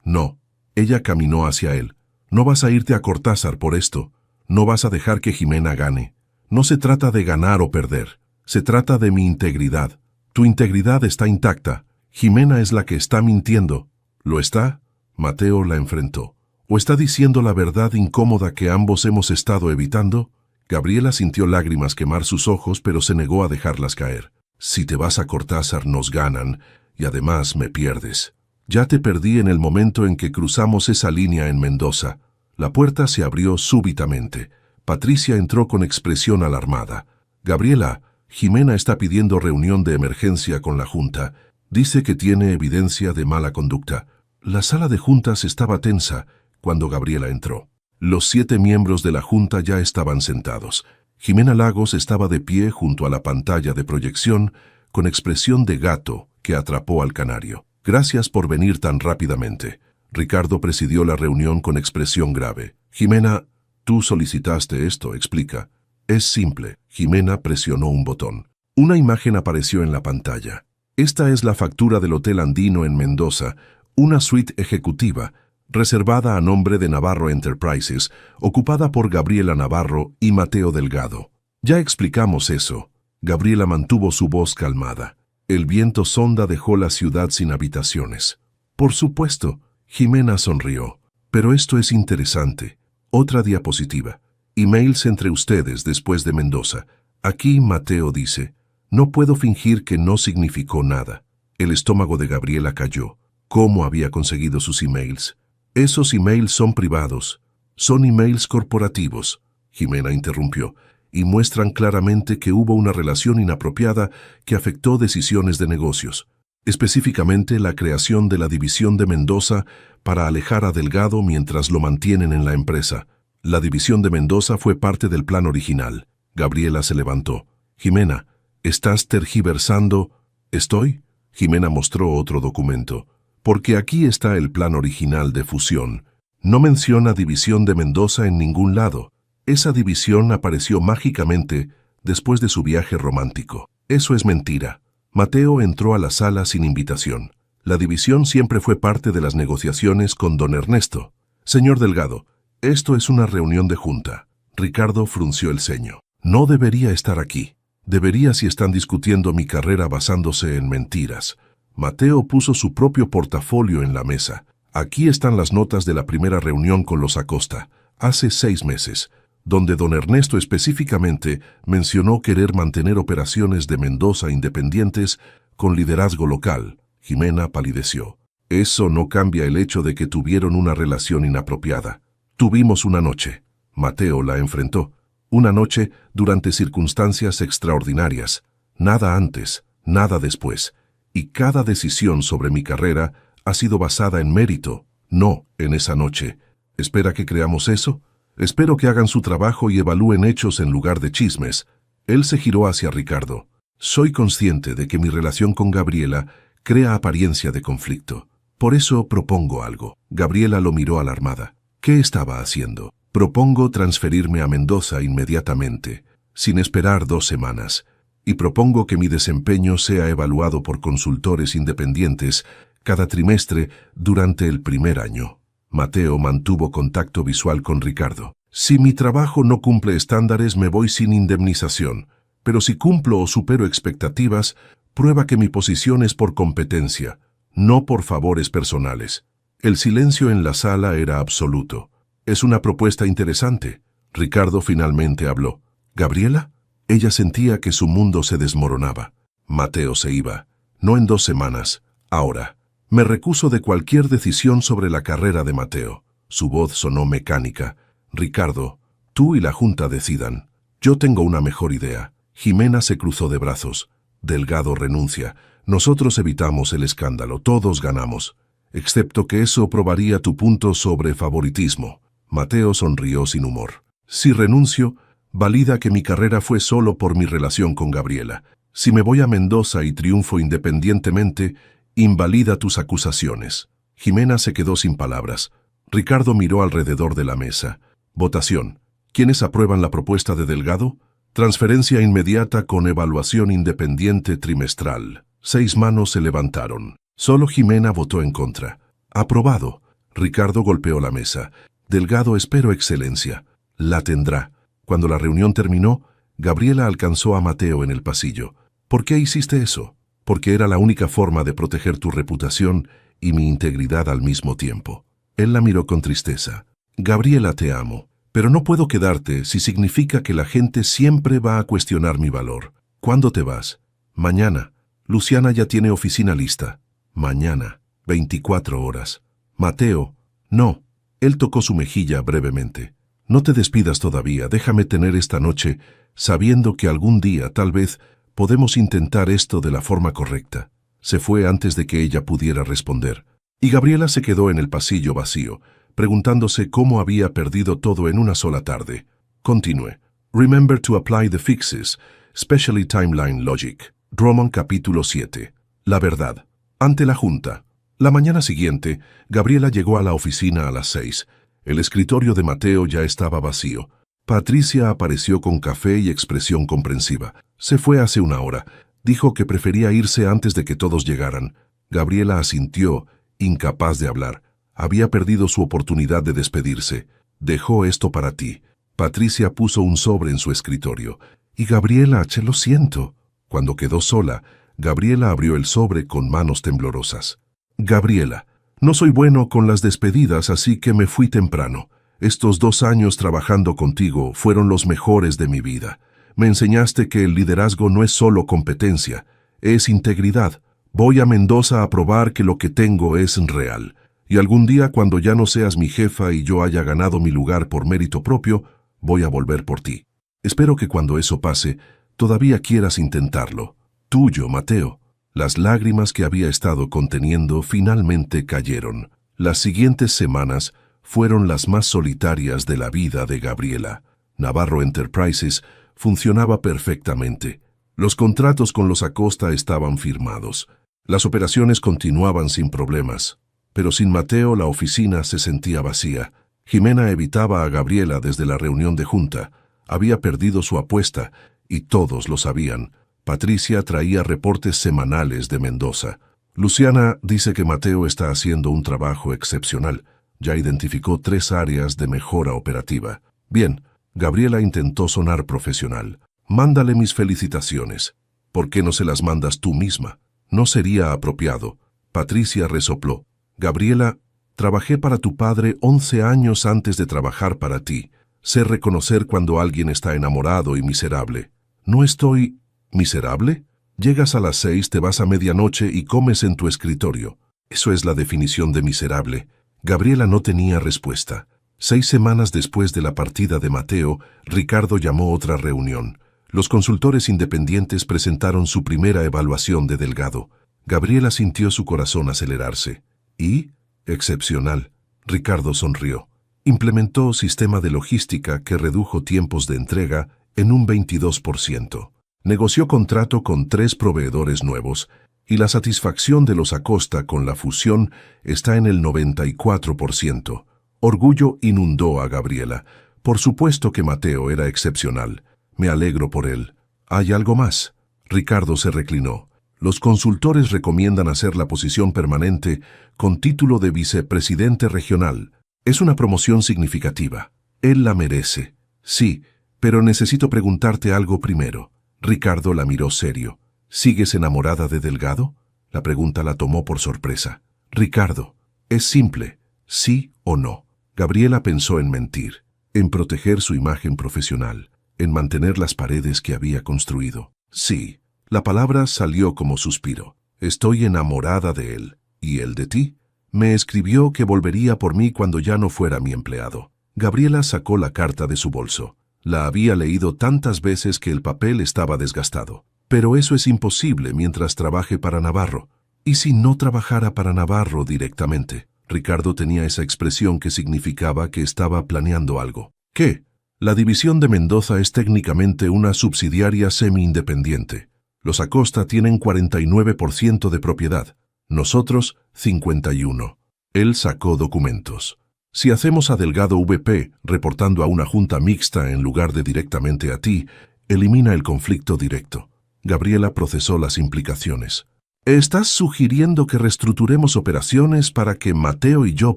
no. Ella caminó hacia él. No vas a irte a Cortázar por esto. No vas a dejar que Jimena gane. No se trata de ganar o perder. Se trata de mi integridad. Tu integridad está intacta. Jimena es la que está mintiendo. ¿Lo está? Mateo la enfrentó. ¿O está diciendo la verdad incómoda que ambos hemos estado evitando? Gabriela sintió lágrimas quemar sus ojos, pero se negó a dejarlas caer. Si te vas a Cortázar nos ganan, y además me pierdes. Ya te perdí en el momento en que cruzamos esa línea en Mendoza. La puerta se abrió súbitamente. Patricia entró con expresión alarmada. «Gabriela, Jimena está pidiendo reunión de emergencia con la Junta. Dice que tiene evidencia de mala conducta». La sala de juntas estaba tensa cuando Gabriela entró. Los 7 miembros de la Junta ya estaban sentados. Jimena Lagos estaba de pie junto a la pantalla de proyección con expresión de gato que atrapó al canario. «Gracias por venir tan rápidamente». Ricardo presidió la reunión con expresión grave. «Jimena, tú solicitaste esto, explica». «Es simple». Jimena presionó un botón. Una imagen apareció en la pantalla. «Esta es la factura del Hotel Andino en Mendoza, una suite ejecutiva, reservada a nombre de Navarro Enterprises, ocupada por Gabriela Navarro y Mateo Delgado». «Ya explicamos eso». Gabriela mantuvo su voz calmada. El viento sonda dejó la ciudad sin habitaciones. «Por supuesto». Jimena sonrió. «Pero esto es interesante». Otra diapositiva. «Emails entre ustedes después de Mendoza». Aquí Mateo dice: «No puedo fingir que no significó nada». El estómago de Gabriela cayó. ¿Cómo había conseguido sus emails? «Esos emails son privados. Son emails corporativos», Jimena interrumpió, «y muestran claramente que hubo una relación inapropiada que afectó decisiones de negocios. Específicamente la creación de la división de Mendoza para alejar a Delgado mientras lo mantienen en la empresa. La división de Mendoza fue parte del plan original». Gabriela se levantó. «Jimena, ¿estás tergiversando?» «¿Estoy?» Jimena mostró otro documento. «Porque aquí está el plan original de fusión. No menciona división de Mendoza en ningún lado. Esa división apareció mágicamente después de su viaje romántico. Eso es mentira». Mateo entró a la sala sin invitación. La división siempre fue parte de las negociaciones con don Ernesto. «Señor Delgado, esto es una reunión de junta». Ricardo frunció el ceño. «No debería estar aquí. Debería si están discutiendo mi carrera basándose en mentiras». Mateo puso su propio portafolio en la mesa. «Aquí están las notas de la primera reunión con los Acosta, hace 6 meses, donde don Ernesto específicamente mencionó querer mantener operaciones de Mendoza independientes con liderazgo local». Jimena palideció. «Eso no cambia el hecho de que tuvieron una relación inapropiada». «Tuvimos una noche». Mateo la enfrentó. «Una noche durante circunstancias extraordinarias. Nada antes, nada después. Y cada decisión sobre mi carrera ha sido basada en mérito, no en esa noche. ¿Espera que creamos eso? Espero que hagan su trabajo y evalúen hechos en lugar de chismes». Él se giró hacia Ricardo. «Soy consciente de que mi relación con Gabriela crea apariencia de conflicto. Por eso propongo algo». Gabriela lo miró alarmada. ¿Qué estaba haciendo? «Propongo transferirme a Mendoza inmediatamente, sin esperar 2 semanas. Y propongo que mi desempeño sea evaluado por consultores independientes cada trimestre durante el primer año». Mateo mantuvo contacto visual con Ricardo. «Si mi trabajo no cumple estándares, me voy sin indemnización. Pero si cumplo o supero expectativas, prueba que mi posición es por competencia, no por favores personales». El silencio en la sala era absoluto. «Es una propuesta interesante». Ricardo finalmente habló. «¿Gabriela?» Ella sentía que su mundo se desmoronaba. Mateo se iba. «No en 2 semanas. Ahora. Me recuso de cualquier decisión sobre la carrera de Mateo». Su voz sonó mecánica. «Ricardo, tú y la Junta decidan. Yo tengo una mejor idea». Jimena se cruzó de brazos. «Delgado renuncia. Nosotros evitamos el escándalo. Todos ganamos. Excepto que eso probaría tu punto sobre favoritismo». Mateo sonrió sin humor. «Si renuncio, valida que mi carrera fue solo por mi relación con Gabriela. Si me voy a Mendoza y triunfo independientemente, invalida tus acusaciones». Jimena se quedó sin palabras. Ricardo miró alrededor de la mesa. «Votación. ¿Quiénes aprueban la propuesta de Delgado? Transferencia inmediata con evaluación independiente trimestral». 6 manos se levantaron. Solo Jimena votó en contra. «Aprobado». Ricardo golpeó la mesa. «Delgado, espero excelencia». «La tendrá». Cuando la reunión terminó, Gabriela alcanzó a Mateo en el pasillo. «¿Por qué hiciste eso?» «Porque era la única forma de proteger tu reputación y mi integridad al mismo tiempo». Él la miró con tristeza. «Gabriela, te amo, pero no puedo quedarte si significa que la gente siempre va a cuestionar mi valor». «¿Cuándo te vas?» «Mañana. Luciana ya tiene oficina lista». «Mañana. 24 horas». «Mateo, no». Él tocó su mejilla brevemente. No te despidas todavía, déjame tener esta noche, sabiendo que algún día, tal vez, podemos intentar esto de la forma correcta. Se fue antes de que ella pudiera responder. Y Gabriela se quedó en el pasillo vacío, preguntándose cómo había perdido todo en una sola tarde. Continúe. Remember to apply the fixes, especially timeline logic. Drummond capítulo 7. La verdad. Ante la junta. La mañana siguiente, Gabriela llegó a la oficina a las 6. El escritorio de Mateo ya estaba vacío. Patricia apareció con café y expresión comprensiva. Se fue hace una hora. Dijo que prefería irse antes de que todos llegaran. Gabriela asintió, incapaz de hablar. Había perdido su oportunidad de despedirse. Dejó esto para ti. Patricia puso un sobre en su escritorio. Y Gabriela, lo siento. Cuando quedó sola, Gabriela abrió el sobre con manos temblorosas. Gabriela, no soy bueno con las despedidas, así que me fui temprano. Estos 2 años trabajando contigo fueron los mejores de mi vida. Me enseñaste que el liderazgo no es solo competencia, es integridad. Voy a Mendoza a probar que lo que tengo es real. Y algún día, cuando ya no seas mi jefa y yo haya ganado mi lugar por mérito propio, voy a volver por ti. Espero que cuando eso pase, todavía quieras intentarlo. Tuyo, Mateo. Las lágrimas que había estado conteniendo finalmente cayeron. Las siguientes semanas fueron las más solitarias de la vida de Gabriela. Navarro Enterprises funcionaba perfectamente. Los contratos con los Acosta estaban firmados. Las operaciones continuaban sin problemas. Pero sin Mateo la oficina se sentía vacía. Jimena evitaba a Gabriela desde la reunión de junta. Había perdido su apuesta, y todos lo sabían. Patricia traía reportes semanales de Mendoza. Luciana dice que Mateo está haciendo un trabajo excepcional. Ya identificó 3 áreas de mejora operativa. Bien, Gabriela intentó sonar profesional. Mándale mis felicitaciones. ¿Por qué no se las mandas tú misma? No sería apropiado. Patricia resopló. Gabriela, trabajé para tu padre 11 años antes de trabajar para ti. Sé reconocer cuando alguien está enamorado y miserable. No estoy... ¿Miserable? Llegas a las 6, te vas a medianoche y comes en tu escritorio. Eso es la definición de miserable. Gabriela no tenía respuesta. 6 semanas después de la partida de Mateo, Ricardo llamó otra reunión. Los consultores independientes presentaron su primera evaluación de Delgado. Gabriela sintió su corazón acelerarse. ¿Y? Excepcional. Ricardo sonrió. Implementó sistema de logística que redujo tiempos de entrega en un 22%. Negoció contrato con 3 proveedores nuevos y la satisfacción de los Acosta con la fusión está en el 94%. Orgullo inundó a Gabriela. Por supuesto que Mateo era excepcional. Me alegro por él. ¿Hay algo más? Ricardo se reclinó. Los consultores recomiendan hacer la posición permanente con título de vicepresidente regional. Es una promoción significativa. Él la merece. Sí, pero necesito preguntarte algo primero. Ricardo la miró serio. ¿Sigues enamorada de Delgado? La pregunta la tomó por sorpresa. Ricardo, es simple, sí o no. Gabriela pensó en mentir, en proteger su imagen profesional, en mantener las paredes que había construido. Sí, la palabra salió como suspiro. Estoy enamorada de él. ¿Y él de ti? Me escribió que volvería por mí cuando ya no fuera mi empleado. Gabriela sacó la carta de su bolso. La había leído tantas veces que el papel estaba desgastado. Pero eso es imposible mientras trabaje para Navarro. ¿Y si no trabajara para Navarro directamente? Ricardo tenía esa expresión que significaba que estaba planeando algo. ¿Qué? La división de Mendoza es técnicamente una subsidiaria semi-independiente. Los Acosta tienen 49% de propiedad. Nosotros, 51%. Él sacó documentos. Si hacemos a Delgado VP reportando a una junta mixta en lugar de directamente a ti, elimina el conflicto directo. Gabriela procesó las implicaciones. ¿Estás sugiriendo que reestructuremos operaciones para que Mateo y yo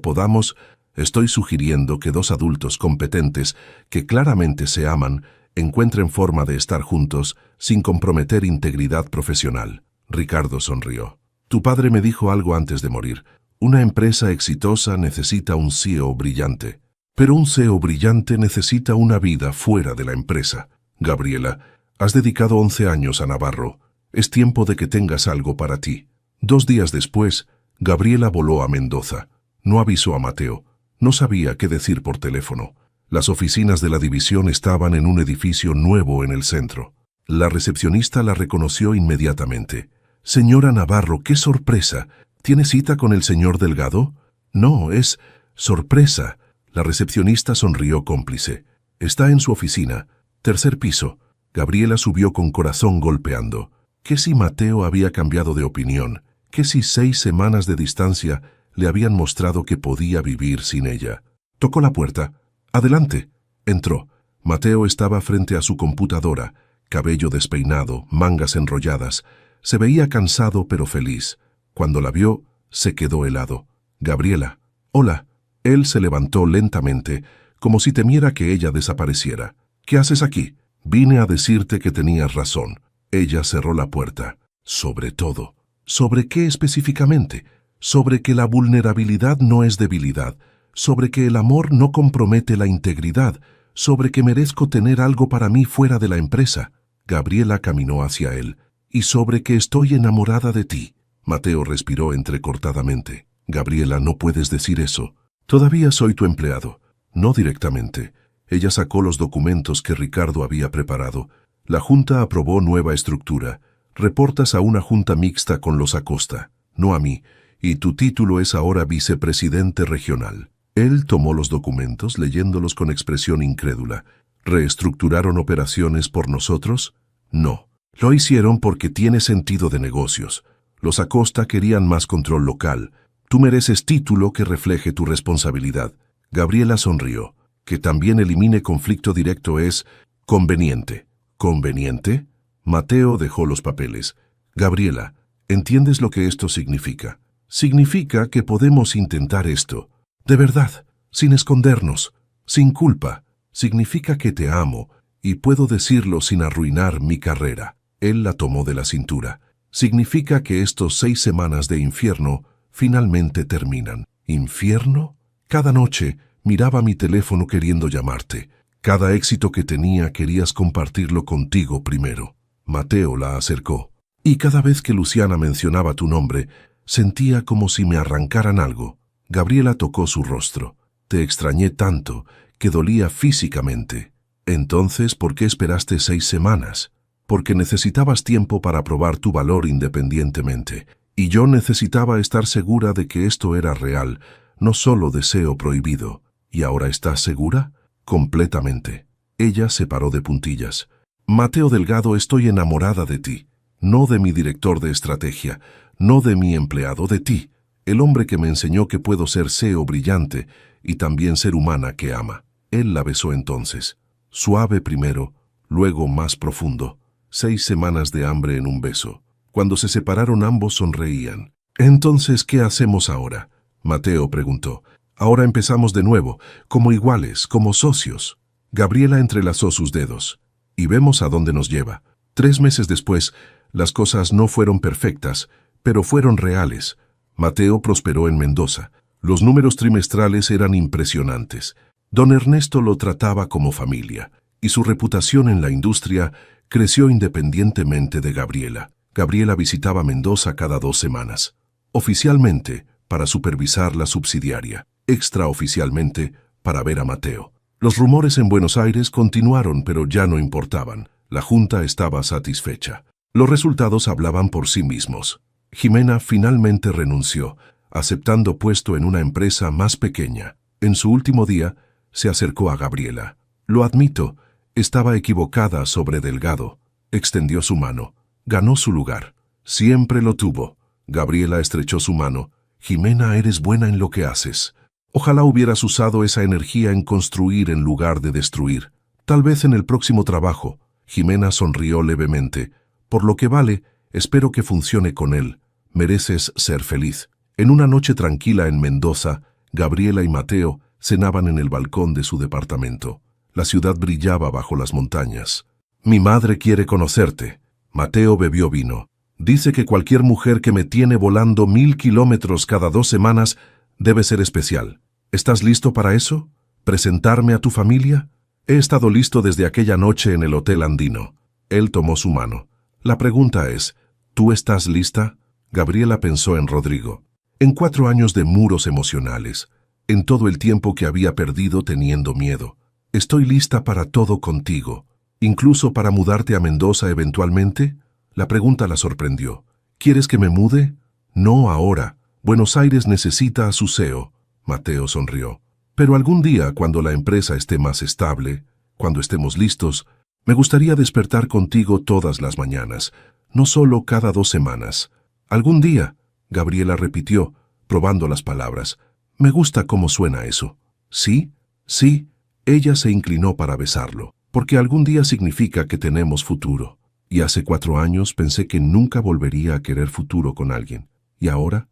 podamos? Estoy sugiriendo que 2 adultos competentes, que claramente se aman, encuentren forma de estar juntos sin comprometer integridad profesional. Ricardo sonrió. Tu padre me dijo algo antes de morir. Una empresa exitosa necesita un CEO brillante, pero un CEO brillante necesita una vida fuera de la empresa. Gabriela, has dedicado 11 años a Navarro. Es tiempo de que tengas algo para ti. 2 días después, Gabriela voló a Mendoza. No avisó a Mateo. No sabía qué decir por teléfono. Las oficinas de la división estaban en un edificio nuevo en el centro. La recepcionista la reconoció inmediatamente. «Señora Navarro, qué sorpresa. ¿Tiene cita con el señor Delgado?» «No, es sorpresa». La recepcionista sonrió cómplice. «Está en su oficina, tercer piso». Gabriela subió con corazón golpeando. ¿Qué si Mateo había cambiado de opinión? ¿Qué si 6 semanas de distancia le habían mostrado que podía vivir sin ella? Tocó la puerta. «Adelante». Entró. Mateo estaba frente a su computadora, cabello despeinado, mangas enrolladas. Se veía cansado pero feliz. Cuando la vio, se quedó helado. «Gabriela». «Hola». Él se levantó lentamente, como si temiera que ella desapareciera. «¿Qué haces aquí?» «Vine a decirte que tenías razón». Ella cerró la puerta. «Sobre todo». «¿Sobre qué específicamente?» «Sobre que la vulnerabilidad no es debilidad. Sobre que el amor no compromete la integridad. Sobre que merezco tener algo para mí fuera de la empresa». Gabriela caminó hacia él. «Y sobre que estoy enamorada de ti». Mateo respiró entrecortadamente. «Gabriela, no puedes decir eso. Todavía soy tu empleado». «No directamente». Ella sacó los documentos que Ricardo había preparado. La Junta aprobó nueva estructura. Reportas a una junta mixta con los Acosta, no a mí, y tu título es ahora vicepresidente regional. Él tomó los documentos leyéndolos con expresión incrédula. ¿Reestructuraron operaciones por nosotros? No. Lo hicieron porque tiene sentido de negocios. Los Acosta querían más control local. Tú mereces título que refleje tu responsabilidad. Gabriela sonrió. Que también elimine conflicto directo es conveniente. ¿Conveniente? Mateo dejó los papeles. Gabriela, ¿entiendes lo que esto significa? Significa que podemos intentar esto. De verdad, sin escondernos, sin culpa. Significa que te amo y puedo decirlo sin arruinar mi carrera. Él la tomó de la cintura. Significa que estos 6 semanas de infierno finalmente terminan. ¿Infierno? Cada noche miraba mi teléfono queriendo llamarte. Cada éxito que tenía querías compartirlo contigo primero. Mateo la acercó. Y cada vez que Luciana mencionaba tu nombre, sentía como si me arrancaran algo. Gabriela tocó su rostro. Te extrañé tanto que dolía físicamente. Entonces, ¿por qué esperaste 6 semanas? Porque necesitabas tiempo para probar tu valor independientemente. Y yo necesitaba estar segura de que esto era real, no solo deseo prohibido. ¿Y ahora estás segura? Completamente. Ella se paró de puntillas. Mateo Delgado, estoy enamorada de ti. No de mi director de estrategia, no de mi empleado, de ti. El hombre que me enseñó que puedo ser CEO brillante y también ser humana que ama. Él la besó entonces. Suave primero, luego más profundo. 6 semanas de hambre en un beso. Cuando se separaron ambos sonreían. «Entonces, ¿qué hacemos ahora?», Mateo preguntó. «Ahora empezamos de nuevo, como iguales, como socios». Gabriela entrelazó sus dedos. «Y vemos a dónde nos lleva». 3 meses después, las cosas no fueron perfectas, pero fueron reales. Mateo prosperó en Mendoza. Los números trimestrales eran impresionantes. Don Ernesto lo trataba como familia, y su reputación en la industria creció independientemente de Gabriela. Gabriela visitaba Mendoza cada 2 semanas. Oficialmente, para supervisar la subsidiaria. Extraoficialmente, para ver a Mateo. Los rumores en Buenos Aires continuaron, pero ya no importaban. La Junta estaba satisfecha. Los resultados hablaban por sí mismos. Jimena finalmente renunció, aceptando puesto en una empresa más pequeña. En su último día, se acercó a Gabriela. «Lo admito, estaba equivocada sobre Delgado». Extendió su mano. Ganó su lugar. Siempre lo tuvo. Gabriela estrechó su mano. «Jimena, eres buena en lo que haces. Ojalá hubieras usado esa energía en construir en lugar de destruir. Tal vez en el próximo trabajo». Jimena sonrió levemente. «Por lo que vale, espero que funcione con él. Mereces ser feliz». En una noche tranquila en Mendoza, Gabriela y Mateo cenaban en el balcón de su departamento. La ciudad brillaba bajo las montañas. «Mi madre quiere conocerte». Mateo bebió vino. «Dice que cualquier mujer que me tiene volando 1000 kilómetros cada 2 semanas debe ser especial. ¿Estás listo para eso? ¿Presentarme a tu familia?» «He estado listo desde aquella noche en el Hotel Andino». Él tomó su mano. «La pregunta es, ¿tú estás lista?» Gabriela pensó en Rodrigo. En 4 años de muros emocionales, en todo el tiempo que había perdido teniendo miedo. Estoy lista para todo contigo, incluso para mudarte a Mendoza eventualmente. La pregunta la sorprendió. ¿Quieres que me mude? No ahora. Buenos Aires necesita a su CEO. Mateo sonrió. Pero algún día, cuando la empresa esté más estable, cuando estemos listos, me gustaría despertar contigo todas las mañanas, no solo cada 2 semanas. Algún día, Gabriela repitió, probando las palabras. Me gusta cómo suena eso. ¿Sí? Sí. Ella se inclinó para besarlo, porque algún día significa que tenemos futuro. Y hace 4 años pensé que nunca volvería a querer futuro con alguien. Y ahora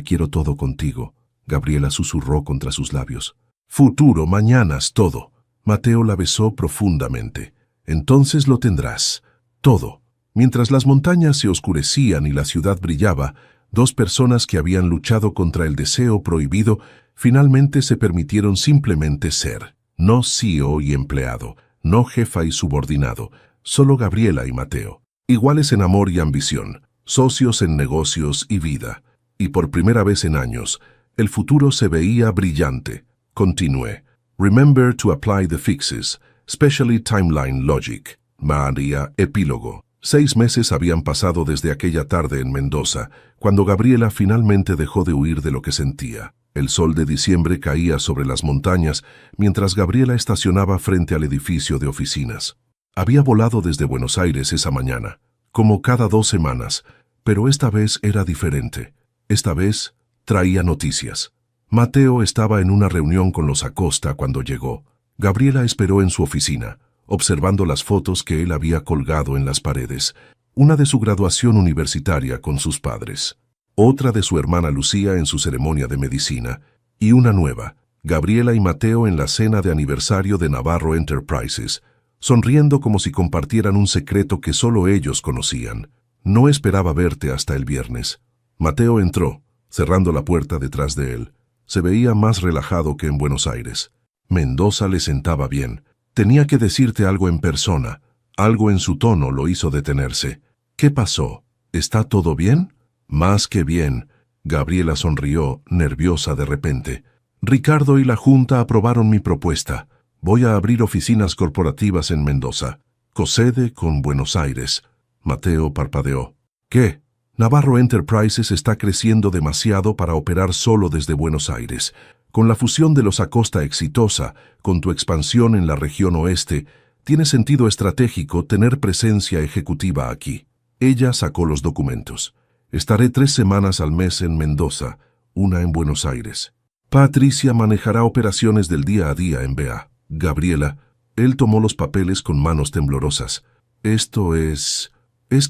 quiero todo contigo. Gabriela susurró contra sus labios. Futuro, mañanas, todo. Mateo la besó profundamente. Entonces lo tendrás. Todo. Mientras las montañas se oscurecían y la ciudad brillaba, 2 personas que habían luchado contra el deseo prohibido finalmente se permitieron simplemente ser. No CEO y empleado, no jefa y subordinado, solo Gabriela y Mateo. Iguales en amor y ambición, socios en negocios y vida. Y por primera vez en años, el futuro se veía brillante. Continué. Remember to apply the fixes, especially timeline logic. María, epílogo. 6 meses habían pasado desde aquella tarde en Mendoza, cuando Gabriela finalmente dejó de huir de lo que sentía. El sol de diciembre caía sobre las montañas mientras Gabriela estacionaba frente al edificio de oficinas. Había volado desde Buenos Aires esa mañana, como cada 2 semanas, pero esta vez era diferente. Esta vez traía noticias. Mateo estaba en una reunión con los Acosta cuando llegó. Gabriela esperó en su oficina, observando las fotos que él había colgado en las paredes, una de su graduación universitaria con sus padres, otra de su hermana Lucía en su ceremonia de medicina, y una nueva, Gabriela y Mateo en la cena de aniversario de Navarro Enterprises, sonriendo como si compartieran un secreto que solo ellos conocían. No esperaba verte hasta el viernes. Mateo entró, cerrando la puerta detrás de él. Se veía más relajado que en Buenos Aires. Mendoza le sentaba bien. Tenía que decirte algo en persona. Algo en su tono lo hizo detenerse. ¿Qué pasó? ¿Está todo bien? Más que bien. Gabriela sonrió, nerviosa de repente. Ricardo y la Junta aprobaron mi propuesta. Voy a abrir oficinas corporativas en Mendoza. Cosede con Buenos Aires. Mateo parpadeó. ¿Qué? Navarro Enterprises está creciendo demasiado para operar solo desde Buenos Aires. Con la fusión de los Acosta exitosa, con tu expansión en la región oeste, tiene sentido estratégico tener presencia ejecutiva aquí. Ella sacó los documentos. Estaré 3 semanas al mes en Mendoza, una en Buenos Aires. Patricia manejará operaciones del día a día en BA. Gabriela, él tomó los papeles con manos temblorosas. Esto es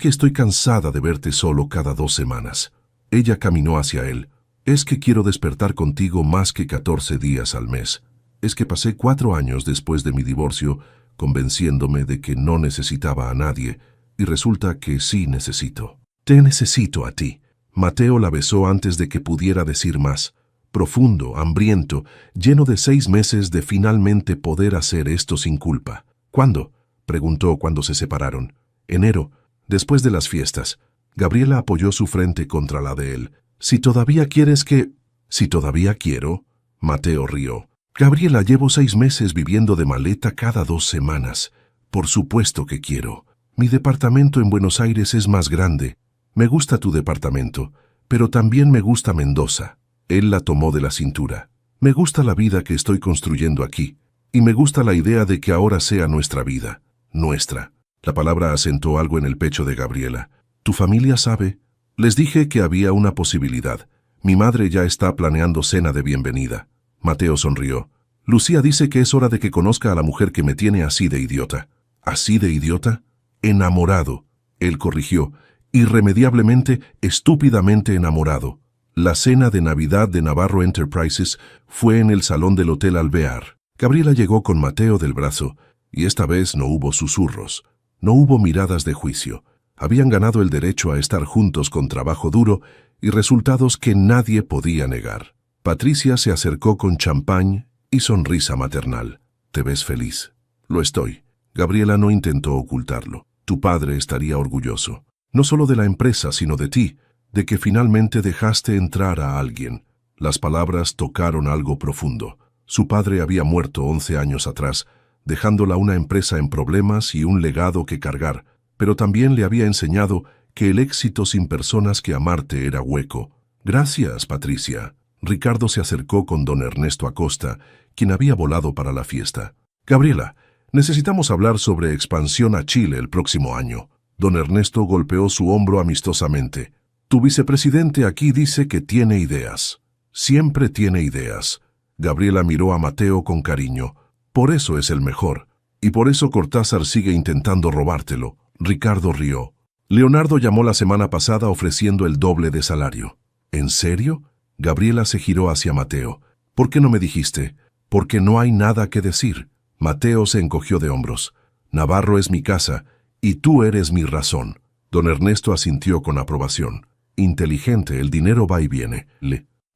que estoy cansada de verte solo cada 2 semanas. Ella caminó hacia él. Es que quiero despertar contigo más que 14 días al mes. Es que pasé 4 años después de mi divorcio convenciéndome de que no necesitaba a nadie, y resulta que sí necesito. Te necesito a ti. Mateo la besó antes de que pudiera decir más. Profundo, hambriento, lleno de 6 meses de finalmente poder hacer esto sin culpa. ¿Cuándo? Preguntó cuando se separaron. Enero, después de las fiestas. Gabriela apoyó su frente contra la de él. Si todavía quieres que... Si todavía quiero... Mateo rió. Gabriela, llevo 6 meses viviendo de maleta cada 2 semanas. Por supuesto que quiero. Mi departamento en Buenos Aires es más grande. Me gusta tu departamento, pero también me gusta Mendoza. Él la tomó de la cintura. Me gusta la vida que estoy construyendo aquí, y me gusta la idea de que ahora sea nuestra vida. Nuestra. La palabra asentó algo en el pecho de Gabriela. ¿Tu familia sabe? Les dije que había una posibilidad. Mi madre ya está planeando cena de bienvenida. Mateo sonrió. Lucía dice que es hora de que conozca a la mujer que me tiene así de idiota. ¿Así de idiota? Enamorado. Él corrigió. Irremediablemente, estúpidamente enamorado. La cena de Navidad de Navarro Enterprises fue en el salón del Hotel Alvear. Gabriela llegó con Mateo del brazo, y esta vez no hubo susurros, no hubo miradas de juicio. Habían ganado el derecho a estar juntos con trabajo duro y resultados que nadie podía negar. Patricia se acercó con champán y sonrisa maternal. ¿Te ves feliz? Lo estoy. Gabriela no intentó ocultarlo. Tu padre estaría orgulloso. No solo de la empresa, sino de ti, de que finalmente dejaste entrar a alguien. Las palabras tocaron algo profundo. Su padre había muerto 11 años atrás, dejándola una empresa en problemas y un legado que cargar, pero también le había enseñado que el éxito sin personas que amarte era hueco. Gracias, Patricia. Ricardo se acercó con don Ernesto Acosta, quien había volado para la fiesta. Gabriela, necesitamos hablar sobre expansión a Chile el próximo año. Don Ernesto golpeó su hombro amistosamente. Tu vicepresidente aquí dice que tiene ideas. Siempre tiene ideas. Gabriela miró a Mateo con cariño. Por eso es el mejor. Y por eso Cortázar sigue intentando robártelo. Ricardo rió. Leonardo llamó la semana pasada ofreciendo el doble de salario. ¿En serio? Gabriela se giró hacia Mateo. ¿Por qué no me dijiste? Porque no hay nada que decir. Mateo se encogió de hombros. Navarro es mi casa, y tú eres mi razón. Don Ernesto asintió con aprobación. Inteligente, el dinero va y viene.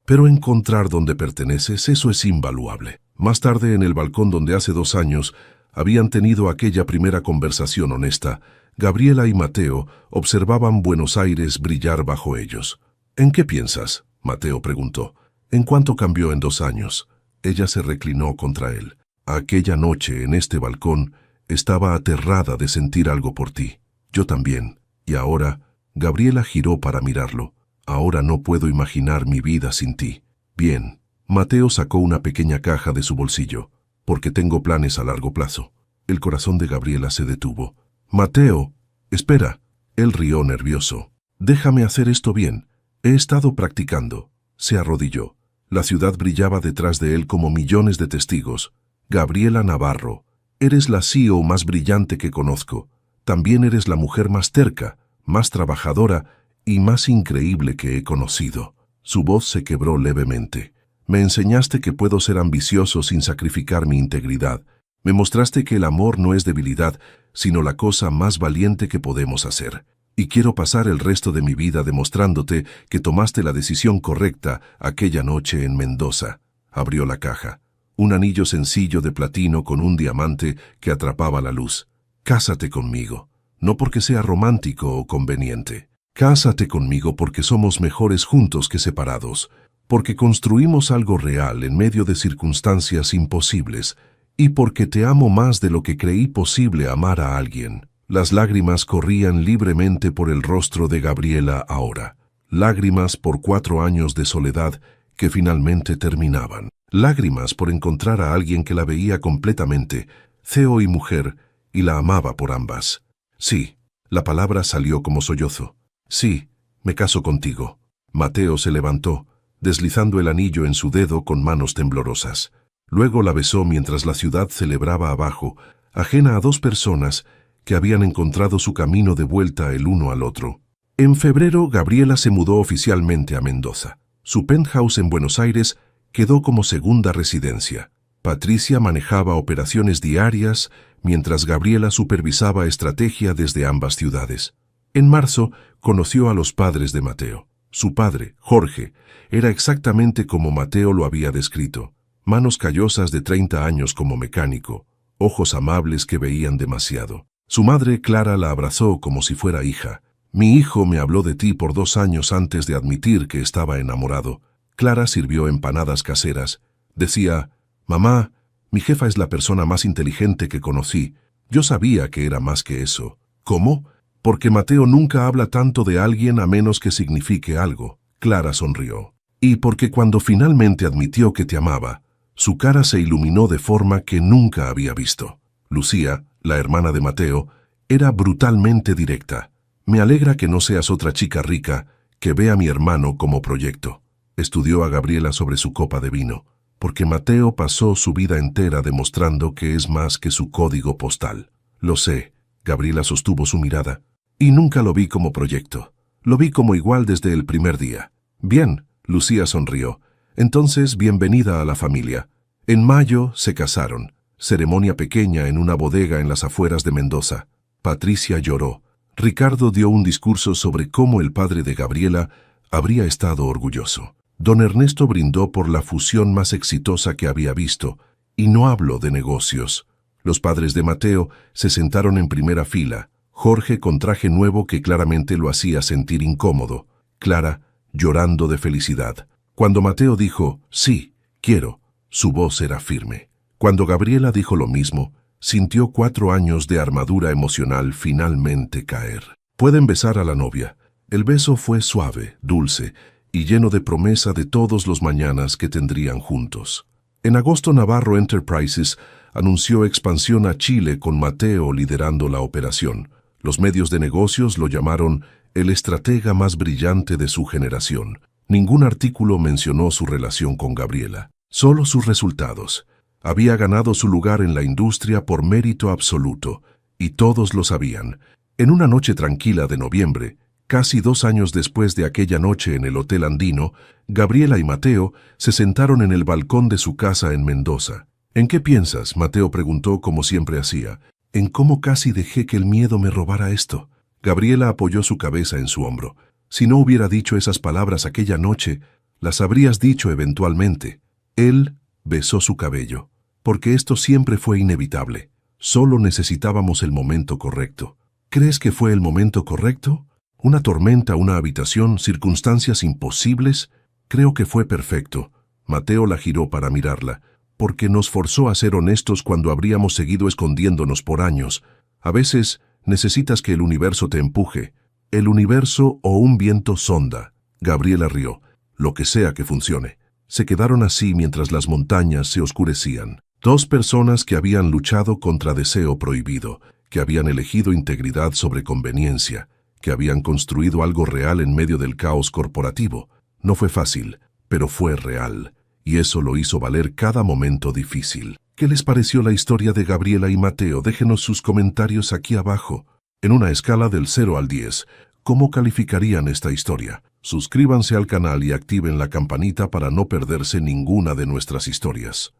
Pero encontrar donde perteneces, eso es invaluable. Más tarde, en el balcón donde hace 2 años habían tenido aquella primera conversación honesta, Gabriela y Mateo observaban Buenos Aires brillar bajo ellos. ¿En qué piensas?, Mateo preguntó. ¿En cuánto cambió en 2 años? Ella se reclinó contra él. Aquella noche, en este balcón, estaba aterrada de sentir algo por ti. Yo también. Y ahora, Gabriela giró para mirarlo. Ahora no puedo imaginar mi vida sin ti. Bien. Mateo sacó una pequeña caja de su bolsillo. Porque tengo planes a largo plazo. El corazón de Gabriela se detuvo. Mateo, espera. Él rió nervioso. Déjame hacer esto bien. He estado practicando. Se arrodilló. La ciudad brillaba detrás de él como millones de testigos. Gabriela Navarro, eres la CEO más brillante que conozco. También eres la mujer más terca, más trabajadora y más increíble que he conocido. Su voz se quebró levemente. Me enseñaste que puedo ser ambicioso sin sacrificar mi integridad. Me mostraste que el amor no es debilidad, sino la cosa más valiente que podemos hacer. Y quiero pasar el resto de mi vida demostrándote que tomaste la decisión correcta aquella noche en Mendoza. Abrió la caja. Un anillo sencillo de platino con un diamante que atrapaba la luz. Cásate conmigo, no porque sea romántico o conveniente. Cásate conmigo porque somos mejores juntos que separados, porque construimos algo real en medio de circunstancias imposibles, y porque te amo más de lo que creí posible amar a alguien. Las lágrimas corrían libremente por el rostro de Gabriela ahora. Lágrimas por 4 años de soledad que finalmente terminaban. Lágrimas por encontrar a alguien que la veía completamente, CEO y mujer, y la amaba por ambas. Sí, la palabra salió como sollozo. Sí, me caso contigo. Mateo se levantó, deslizando el anillo en su dedo con manos temblorosas. Luego la besó mientras la ciudad celebraba abajo, ajena a 2 personas que habían encontrado su camino de vuelta el uno al otro. En febrero, Gabriela se mudó oficialmente a Mendoza. Su penthouse en Buenos Aires quedó como segunda residencia. Patricia manejaba operaciones diarias, mientras Gabriela supervisaba estrategia desde ambas ciudades. En marzo, conoció a los padres de Mateo. Su padre, Jorge, era exactamente como Mateo lo había descrito. Manos callosas de 30 años como mecánico, ojos amables que veían demasiado. Su madre, Clara, la abrazó como si fuera hija. Mi hijo me habló de ti por 2 años antes de admitir que estaba enamorado. Clara sirvió empanadas caseras. Decía, mamá, mi jefa es la persona más inteligente que conocí. Yo sabía que era más que eso. ¿Cómo? Porque Mateo nunca habla tanto de alguien a menos que signifique algo. Clara sonrió. Y porque cuando finalmente admitió que te amaba, su cara se iluminó de forma que nunca había visto. Lucía, la hermana de Mateo, era brutalmente directa. Me alegra que no seas otra chica rica que ve a mi hermano como proyecto. Estudió a Gabriela sobre su copa de vino, porque Mateo pasó su vida entera demostrando que es más que su código postal. Lo sé, Gabriela sostuvo su mirada, y nunca lo vi como proyecto. Lo vi como igual desde el primer día. Bien, Lucía sonrió. Entonces, bienvenida a la familia. En mayo se casaron. Ceremonia pequeña en una bodega en las afueras de Mendoza. Patricia lloró. Ricardo dio un discurso sobre cómo el padre de Gabriela habría estado orgulloso. Don Ernesto brindó por la fusión más exitosa que había visto, y no habló de negocios. Los padres de Mateo se sentaron en primera fila, Jorge con traje nuevo que claramente lo hacía sentir incómodo, Clara llorando de felicidad. Cuando Mateo dijo, sí, quiero, su voz era firme. Cuando Gabriela dijo lo mismo, sintió 4 años de armadura emocional finalmente caer. Pueden besar a la novia. El beso fue suave, dulce y lleno de promesa de todos los mañanas que tendrían juntos. En agosto, Navarro Enterprises anunció expansión a Chile con Mateo liderando la operación. Los medios de negocios lo llamaron el estratega más brillante de su generación. Ningún artículo mencionó su relación con Gabriela, solo sus resultados. Había ganado su lugar en la industria por mérito absoluto, y todos lo sabían. En una noche tranquila de noviembre, casi 2 años después de aquella noche en el Hotel Andino, Gabriela y Mateo se sentaron en el balcón de su casa en Mendoza. ¿En qué piensas?, Mateo preguntó como siempre hacía. En cómo casi dejé que el miedo me robara esto. Gabriela apoyó su cabeza en su hombro. Si no hubiera dicho esas palabras aquella noche, las habrías dicho eventualmente. Él besó su cabello, porque esto siempre fue inevitable. Solo necesitábamos el momento correcto. ¿Crees que fue el momento correcto? ¿Una tormenta, una habitación, circunstancias imposibles? Creo que fue perfecto. Mateo la giró para mirarla, porque nos forzó a ser honestos cuando habríamos seguido escondiéndonos por años. A veces necesitas que el universo te empuje. El universo o un viento sonda. Gabriela rió. Lo que sea que funcione. Se quedaron así mientras las montañas se oscurecían. 2 personas que habían luchado contra deseo prohibido, que habían elegido integridad sobre conveniencia, que habían construido algo real en medio del caos corporativo. No fue fácil, pero fue real, y eso lo hizo valer cada momento difícil. ¿Qué les pareció la historia de Gabriela y Mateo? Déjenos sus comentarios aquí abajo. En una escala del 0 al 10, ¿cómo calificarían esta historia? Suscríbanse al canal y activen la campanita para no perderse ninguna de nuestras historias.